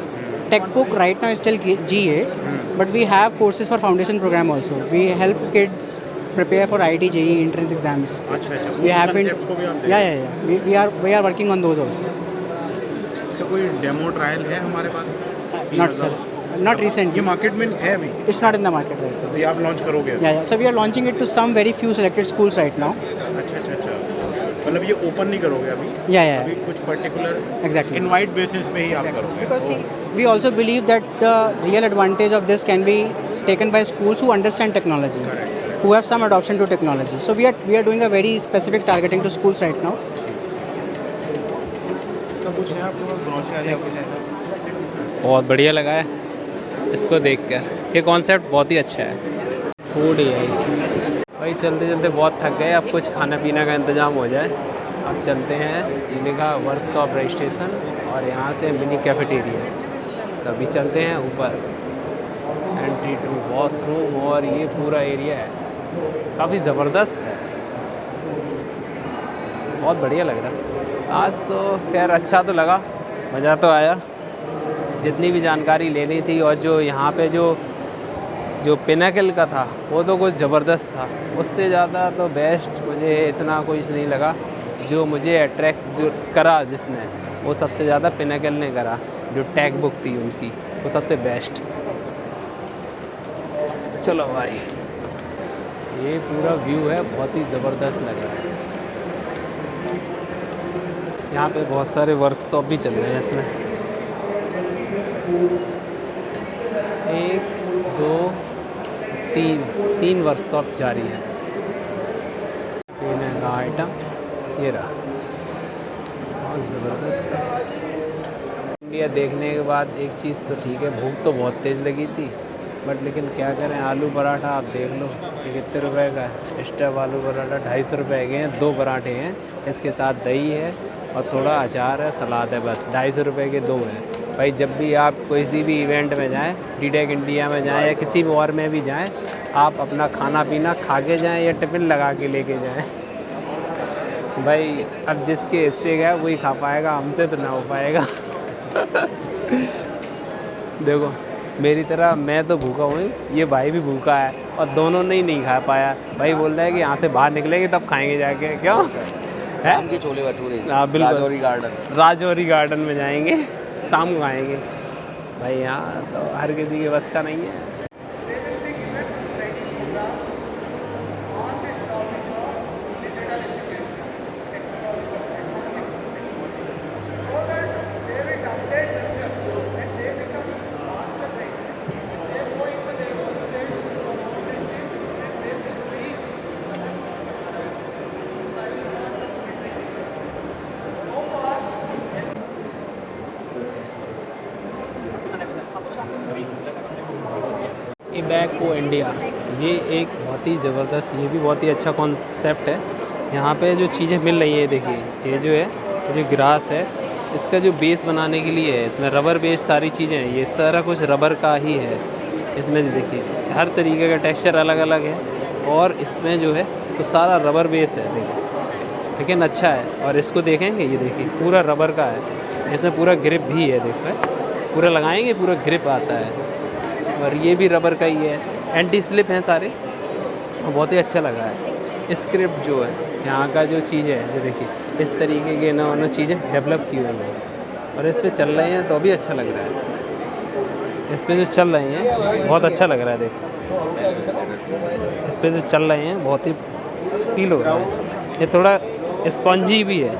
Tech book right now is still GA, but we have courses for foundation program also. We help kids prepare for IIT, JEE entrance exams. अच्छा अच्छा. We have been. concepts को भी आप Yeah. We are working on those also. इसका कोई demo trial है हमारे पास? कि Not मतलब sir. Not recently. ये मार्केट में है अभी? It's not in the market right now. ये आप लॉन्च करोगे? Yeah. So we are launching it to some very few selected schools right now. अच्छा अच्छा अच्छा. मतलब ये ओपन नहीं करोगे अभी? Yeah. अभी कुछ पर्टिकुलर Exactly. इनवाइट बेसिस पे ही आप करोगे? Because see, we also believe that the real advantage of this can be taken by schools who understand technology, who have some adoption to technology. So we are doing a very specific targeting to schools right now. इसका कुछ है आपको brochure या कुछ ऐसा? बहुत बढ़िया लगा है इसको देख कर. ये कॉन्सेप्ट बहुत ही अच्छा है. फूड भाई चलते चलते बहुत थक गए. अब कुछ खाना पीना का इंतज़ाम हो जाए. अब चलते हैं. ये लिखा वर्कशॉप रजिस्ट्रेशन और यहाँ से मिनी कैफेटेरिया. तो अभी चलते हैं ऊपर. एंट्री टू वॉशरूम और ये पूरा एरिया है. काफ़ी ज़बरदस्त है. बहुत बढ़िया लग रहा है. आज तो खैर अच्छा तो लगा. मज़ा तो आया. जितनी भी जानकारी लेनी थी और जो यहाँ पे जो पिनाकल का था वो तो कुछ ज़बरदस्त था. उससे ज़्यादा तो बेस्ट मुझे इतना कुछ नहीं लगा. जो मुझे अट्रैक्ट जो करा जिसने वो सबसे ज़्यादा पिनाकल ने करा. जो टैग बुक थी उसकी वो सबसे बेस्ट. चलो भाई ये पूरा व्यू है. बहुत ही ज़बरदस्त लग रहा है. यहाँ पे बहुत सारे वर्कशॉप भी चल रहे हैं इसमें. 1 2 3 वर्कशॉप जारी है. पेन का आइटम ये रहा. बहुत ज़बरदस्त है. इंडिया देखने के बाद एक चीज़ तो ठीक है, भूख तो बहुत तेज़ लगी थी बट लेकिन क्या करें. आलू पराठा आप देख लो ये कितने रुपए का है. स्टफ आलू पराठा 250 रुपये के हैं. 2 पराठे हैं. इसके साथ दही है और थोड़ा अचार है, सलाद है. बस 250 रुपये के 2 हैं. भाई जब भी आप किसी भी इवेंट में जाएं, DTech इंडिया में जाएं या किसी भी और में भी जाएं, आप अपना खाना पीना खा के जाएँ या टिफ़िन लगा के लेके जाएं. भाई अब जिसके हिस्से गया वही खा पाएगा. हमसे तो ना हो पाएगा. देखो मेरी तरह मैं तो भूखा हूँ. ये भाई भी भूखा है और दोनों ने ही नहीं खा पाया. भाई बोल रहा है कि यहाँ से बाहर निकलेंगे तब खाएंगे जाके. क्यों है के छोले भटूरे. हाँ बिल्कुल. राजौरी गार्डन. राजौरी गार्डन में जाएंगे. शाम को आएंगे. भाई यहाँ तो हर किसी के बस का नहीं है. इबैको इंडिया ये एक बहुत ही ज़बरदस्त, ये भी बहुत ही अच्छा कॉन्सेप्ट है. यहाँ पे जो चीज़ें मिल रही है देखिए, ये जो है जो ग्रास है इसका जो बेस बनाने के लिए है. इसमें रबर बेस सारी चीज़ें हैं. ये सारा कुछ रबर का ही है. इसमें देखिए हर तरीके का टेक्सचर अलग अलग है और इसमें जो है तो सारा रबर बेस है. देखिए लेकिन अच्छा है. और इसको देखेंगे ये देखिए पूरा रबर का है. इसमें पूरा ग्रिप भी है. देखो पूरा लगाएंगे पूरा ग्रिप आता है. और ये भी रबर का ही है. एंटी स्लिप हैं सारे. बहुत ही अच्छा लगा है. स्क्रिप्ट जो है यहाँ का जो चीज़ है जो देखिए इस तरीके के ना उन्होंने चीज़ें डेवलप की हुई हैं और इस पे चल रहे हैं तो भी अच्छा लग रहा है। इस पे जो चल रहे हैं बहुत अच्छा लग रहा है, देखो इस पे जो चल रहे हैं बहुत ही फील हो रहा है। ये थोड़ा स्पंजी भी है,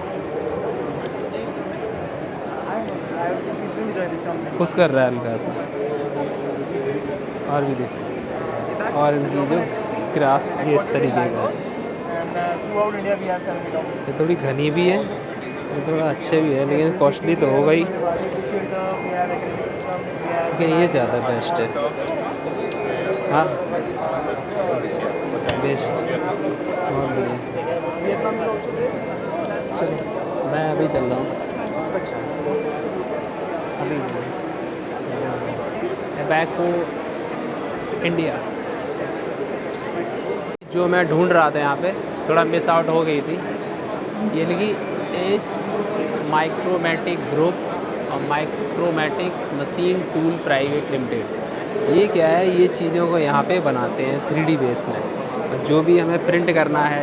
खुश कर रहा है हल्का सा। और भी देखो, और इनकी जो ग्रास ये इस तरीके का है, ये थोड़ी घनी भी है, ये थोड़ा अच्छे भी है, लेकिन कॉस्टली तो होगा ही, लेकिन ये ज़्यादा बेस्ट है। हाँ बेस्ट, बहुत बढ़िया। चलो मैं अभी चल रहा हूँ, अभी बैक टू इंडिया। जो मैं ढूंढ रहा था यहाँ पे थोड़ा मिस आउट हो गई थी, ये लगी एस माइक्रोमैटिक ग्रुप और माइक्रोमैटिक मशीन टूल प्राइवेट लिमिटेड। ये क्या है, ये चीज़ों को यहाँ पे बनाते हैं 3D बेस में। जो भी हमें प्रिंट करना है,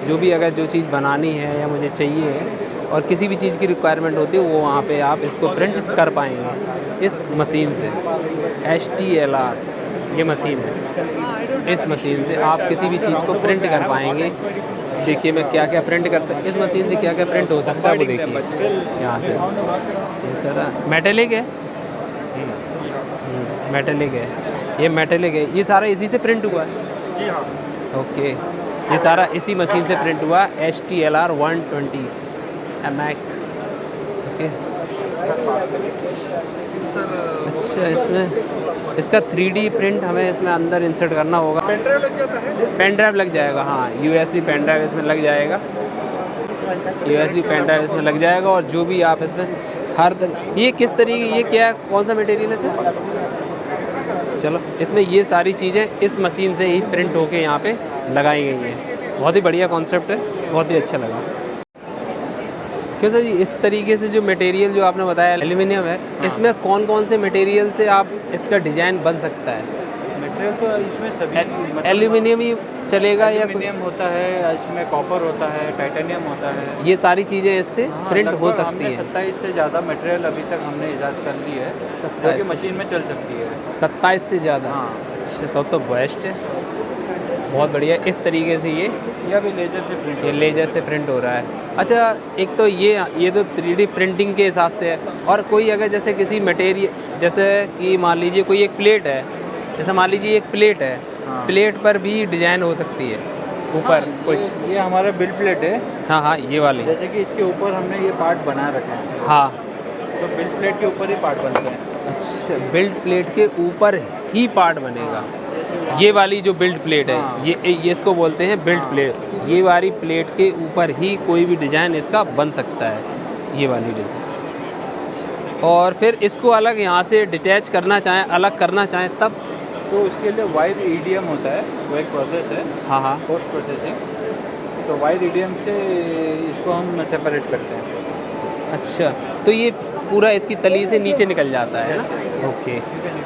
जो भी अगर जो चीज़ बनानी है या मुझे चाहिए है और किसी भी चीज़ की रिक्वायरमेंट होती है, वो वहाँ पे आप इसको प्रिंट कर पाएंगे इस मशीन से। HTLR ये मशीन है, इस मशीन से आप किसी भी चीज़ को प्रिंट कर पाएंगे। देखिए मैं क्या क्या प्रिंट कर सकता, इस मशीन से क्या क्या प्रिंट हो सकता है वो देखिए यहाँ से। ये सारा मेटेलिक है, मेटेलिक है, ये मेटेलिक है, ये सारा इसी से प्रिंट हुआ है। जी हाँ, ओके, ये सारा इसी मशीन से प्रिंट हुआ, HTLR 120 MAC। ओके अच्छा, इसमें इसका 3D प्रिंट हमें इसमें अंदर इंसर्ट करना होगा। पेन ड्राइव लग जाएगा, हाँ USB पेन ड्राइव इसमें लग जाएगा, USB पेन ड्राइव इसमें लग जाएगा। और जो भी आप इसमें हर ये किस तरीके, ये क्या है, कौन सा मटेरियल है सर? चलो इसमें ये सारी चीज़ें इस मशीन से ही प्रिंट होके यहाँ पे लगाई गई हैं। बहुत ही बढ़िया कॉन्सेप्ट है, बहुत ही अच्छा लगा। क्यों सर जी, इस तरीके से जो मटेरियल जो आपने बताया एल्यूमिनियम है, इसमें कौन कौन से मटेरियल से आप इसका डिज़ाइन बन सकता है? मटेरियल तो इसमें सभी एल्यूमिनियम ही चलेगा या एल्यूमिनियम होता है, इसमें कॉपर होता है, टाइटेनियम होता है, ये सारी चीज़ें इससे प्रिंट हो सकती है? 27 से ज़्यादा मटेरियल अभी तक हमने ईजाद कर ली है, जो कि मशीन में चल सकती है। 27 से ज़्यादा? हाँ। अच्छा, तब तो बेस्ट है, बहुत बढ़िया। इस तरीके से ये भी लेजर से प्रिंट, ये लेजर से प्रिंट हो रहा है। अच्छा, एक तो ये तो 3D प्रिंटिंग के हिसाब से है। और कोई अगर जैसे किसी मटेरियल, जैसे कि मान लीजिए कोई एक प्लेट है, जैसे मान लीजिए एक प्लेट है, हाँ। प्लेट पर भी डिजाइन हो सकती है ऊपर कुछ? ये हमारा बिल्ड प्लेट है। हाँ हाँ, ये वाली, जैसे कि इसके ऊपर हमने ये पार्ट बना रखा है। हाँ, तो बिल्ड प्लेट के ऊपर ही पार्ट बनते हैं। अच्छा, बिल्ड प्लेट के ऊपर ही पार्ट बनेगा। ये वाली जो बिल्ड प्लेट है, हाँ। ये इसको बोलते हैं बिल्ड प्लेट। ये वाली प्लेट के ऊपर ही कोई भी डिज़ाइन इसका बन सकता है, ये वाली डिज़ाइन। और फिर इसको अलग यहाँ से डिटैच करना चाहें, अलग करना चाहें तब? तो उसके लिए वाइड EDM होता है, वो एक प्रोसेस है। हाँ हाँ, पोस्ट प्रोसेसिंग। तो वाइड EDM से इसको हम सेपरेट करते हैं। अच्छा, तो ये पूरा इसकी तली से नीचे निकल जाता है ना? Okay,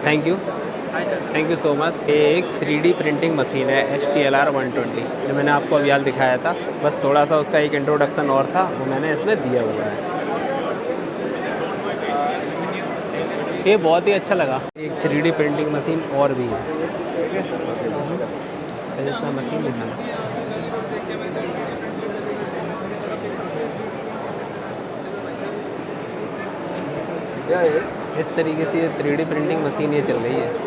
thank you so much. ये एक 3D प्रिंटिंग मशीन है HTLR 120, जो मैंने आपको अभी हाल दिखाया था। बस थोड़ा सा उसका एक इंट्रोडक्शन और था, वो मैंने इसमें दिया हुआ है। ये बहुत ही अच्छा लगा। एक 3D प्रिंटिंग मशीन और भी है, सही मशीन दिखाना। इस तरीके से ये 3D प्रिंटिंग मशीन ये चल रही है।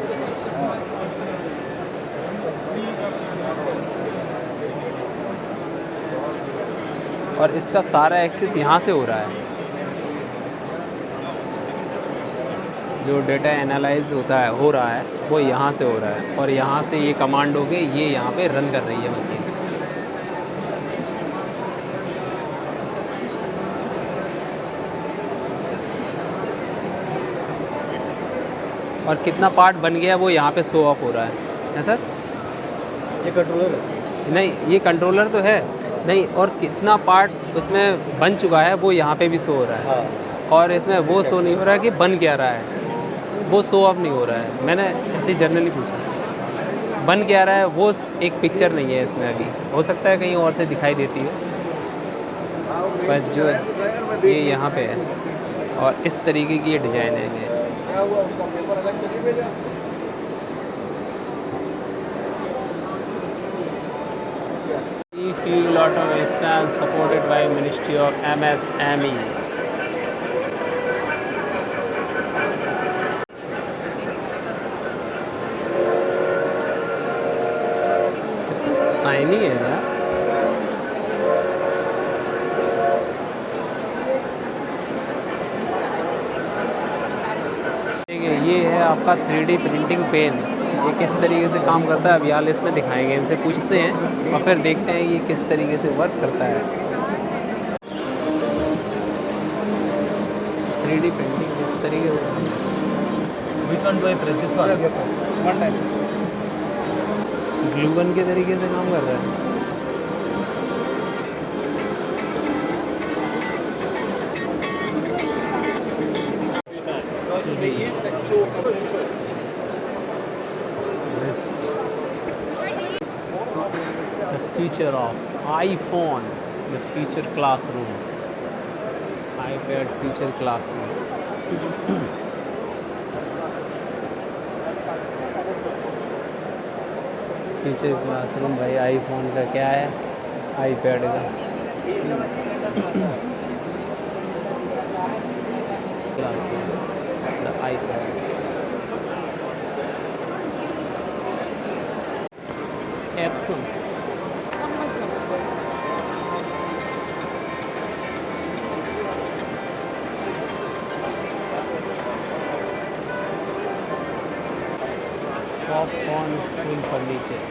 और इसका सारा एक्सेस यहाँ से हो रहा है, जो डेटा एनालाइज होता है, हो रहा है, वो यहाँ से हो रहा है। और यहाँ से ये कमांड हो के ये यहाँ पे रन कर रही है मशीन। और कितना पार्ट बन गया वो यहाँ पे शो ऑफ हो रहा है सर? ये कंट्रोलर है? नहीं, ये कंट्रोलर तो है नहीं, और कितना पार्ट उसमें बन चुका है वो यहाँ पे भी शो हो रहा है। हाँ। और इसमें वो शो नहीं हो रहा है कि बन क्या रहा है, वो शो ऑफ नहीं हो रहा है। मैंने ऐसे जनरली पूछा, बन क्या रहा है वो एक पिक्चर नहीं है इसमें अभी। हो सकता है कहीं और से दिखाई देती है। बस जो ये यहाँ पे है और इस तरीके की ये डिज़ाइन है ये। E-fuel automation supported by Ministry of MSME. Shiny है यार। देखिए ये है आपका 3D प्रिंटिंग पेन। ये किस तरीके से काम करता है अभी हाल इसमें दिखाएंगे, इनसे पूछते हैं और फिर देखते हैं ये किस तरीके से वर्क करता है। 3D प्रिंटिंग किस तरीके से, Which one do I press? This one? Yes, sir. One time. Glue gun के तरीके से काम कर रहा है। The future of iPhone, the future classroom, iPad future classroom. Future classroom भाई आईफोन का क्या है, आईपैड का। Classroom the iPad. Epson popcorn full furniture.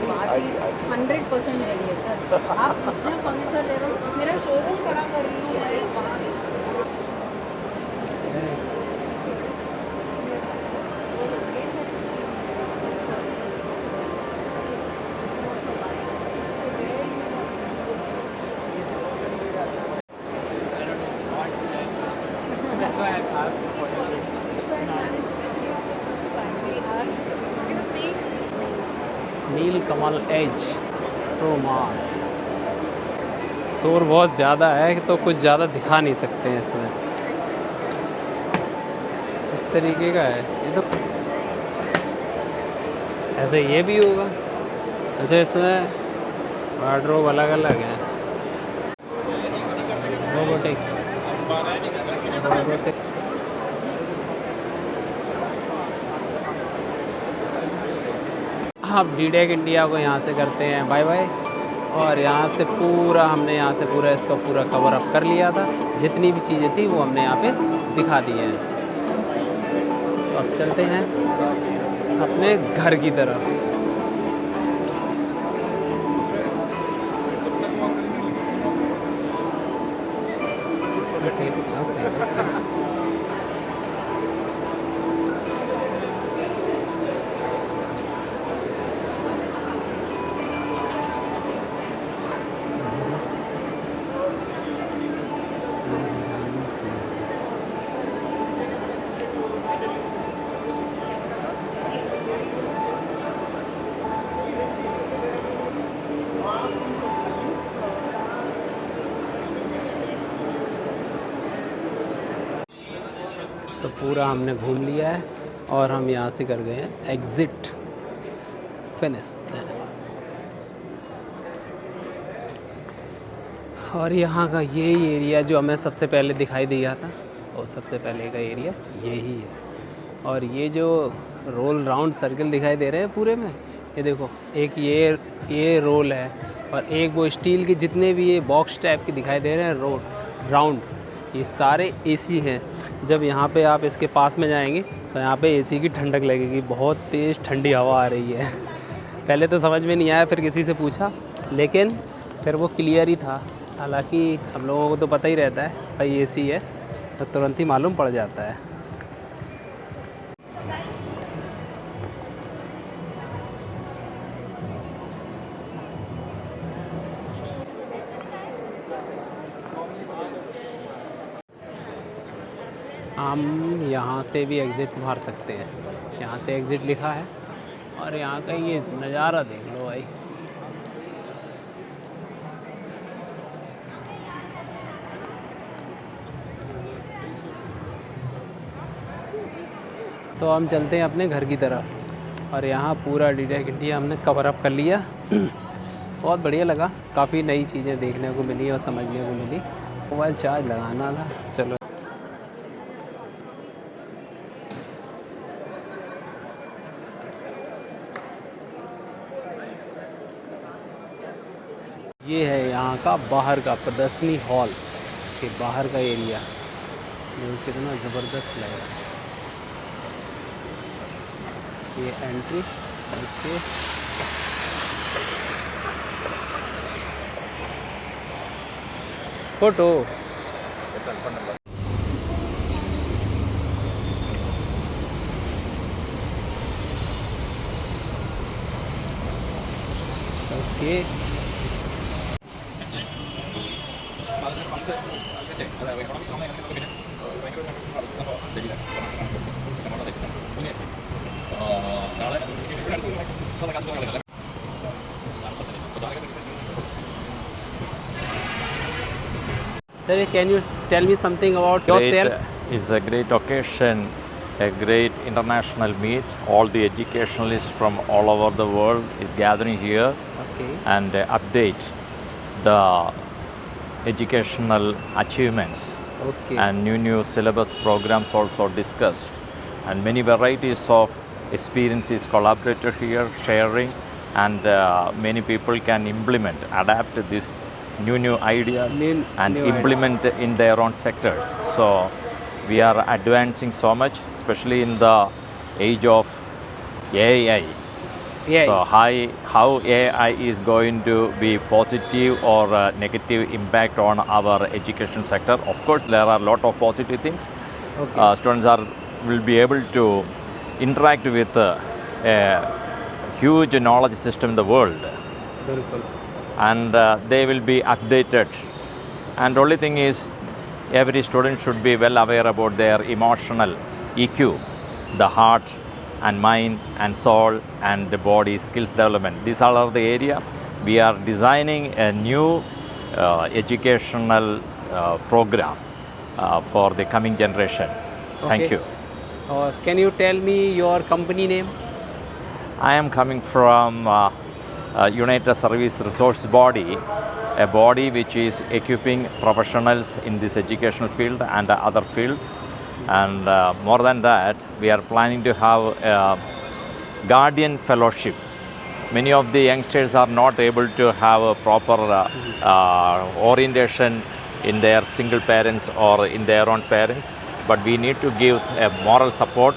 बात 100% देंगे सर। आप इतना फर्नीचर दे रहे हो, मेरा शोरूम खड़ा कर रही हूँ मेरे पास। नील कमल एज प्रोमार। शोर बहुत ज़्यादा है तो कुछ ज़्यादा दिखा नहीं सकते हैं इसमें। इस तरीके का है ये तो। ऐसे ये भी होगा। अच्छा इसमें वार्डरोब अलग अलग है। रोबोटिक्स आप DTech इंडिया को यहाँ से करते हैं बाय बाय। और यहाँ से पूरा हमने यहाँ से पूरा इसका पूरा कवर अप कर लिया था। जितनी भी चीज़ें थी वो हमने यहाँ पे दिखा दी हैं। तो अब चलते हैं अपने घर की तरफ। तो पूरा हमने घूम लिया है और हम यहाँ से कर गए हैं एग्ज़िट फिनिश। और यहाँ का यही एरिया जो हमें सबसे पहले दिखाई दिया था, और सबसे पहले का एरिया यही है। और ये जो रोल राउंड सर्कल दिखाई दे रहे हैं पूरे में, ये देखो एक ये रोल है और एक वो स्टील के जितने भी ये बॉक्स टाइप के दिखाई दे रहे हैं रोल राउंड, ये सारे एसी हैं। जब यहाँ पे आप इसके पास में जाएंगे तो यहाँ पे एसी की ठंडक लगेगी। बहुत तेज़ ठंडी हवा आ रही है। पहले तो समझ में नहीं आया, फिर किसी से पूछा, लेकिन फिर वो क्लियर ही था। हालांकि हम लोगों को तो पता ही रहता है भाई एसी है, तो तुरंत ही मालूम पड़ जाता है। हम यहाँ से भी एग्ज़िट मार सकते हैं। यहाँ से एग्ज़िट लिखा है और यहाँ का ये नज़ारा देख लो भाई। तो हम चलते हैं अपने घर की तरफ और यहाँ पूरा डीडेक इंडिया हमने कवर अप कर लिया। बहुत बढ़िया लगा, काफ़ी नई चीज़ें देखने को मिली और समझने को मिली। मोबाइल चार्ज लगाना था, चलो। ये है यहाँ का बाहर का प्रदर्शनी हॉल के बाहर का एरिया, जो कितना ज़बरदस्त लग रहा है। ये entry okay. Photo okay. Sir, can you tell me something about yourself? It's a great occasion, a great international meet. All the educationalists from all over the world is gathering here and update the educational achievements. And new syllabus programs also discussed. And many varieties of experiences collaborated here, sharing, and many people can implement, adapt this new ideas and implement in their own sectors. So we are advancing so much, especially in the age of AI. So how AI is going to be positive or negative impact on our education sector. Of course, there are a lot of positive things. Students will be able to interact with a huge knowledge system in the world. And they will be updated. And only thing is, every student should be well aware about their emotional EQ, the heart and mind and soul and the body skills development. These all are the area. We are designing a new educational program for the coming generation. Thank you. Can you tell me your company name? I am coming from United Service Resource Body, a body which is equipping professionals in this educational field and other field. And more than that, we are planning to have a guardian fellowship. Many of the youngsters are not able to have a proper orientation in their single parents or in their own parents, but we need to give a moral support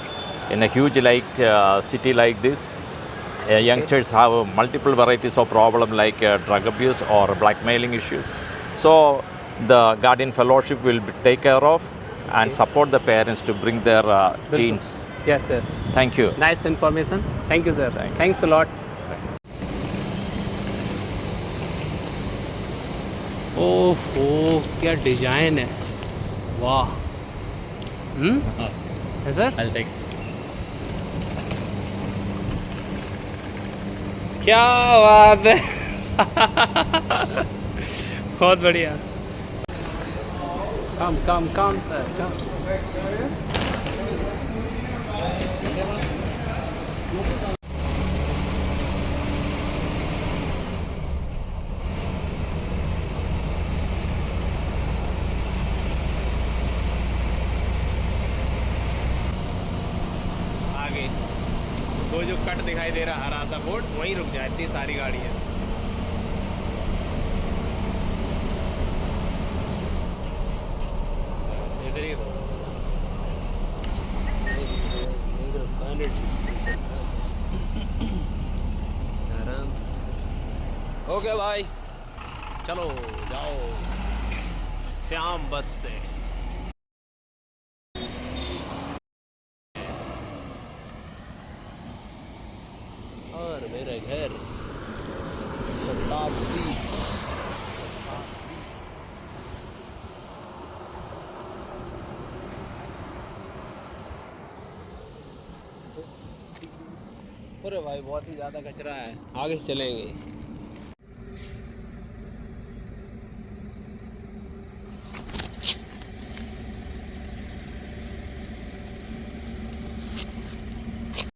in a huge city like this. Youngsters have multiple varieties of problem like drug abuse or blackmailing issues. So the guardian fellowship will take care of and support the parents to bring their teens. Yes. Thank you. Nice information. Thank you, sir. Thanks a lot. ओहो, क्या design है, वाह। है sir? I'll take. क्या बात है। बहुत बढ़िया। कम सर, कम। आगे वो जो कट दिखाई दे रहा हरा सा बोर्ड, वहीं रुक जाए, इतनी सारी गाड़ी है। ओके भाई, चलो जाओ श्याम बस से। और मेरा घर शताब्दी। अरे भाई बहुत ही ज़्यादा कचरा है, आगे से चलेंगे।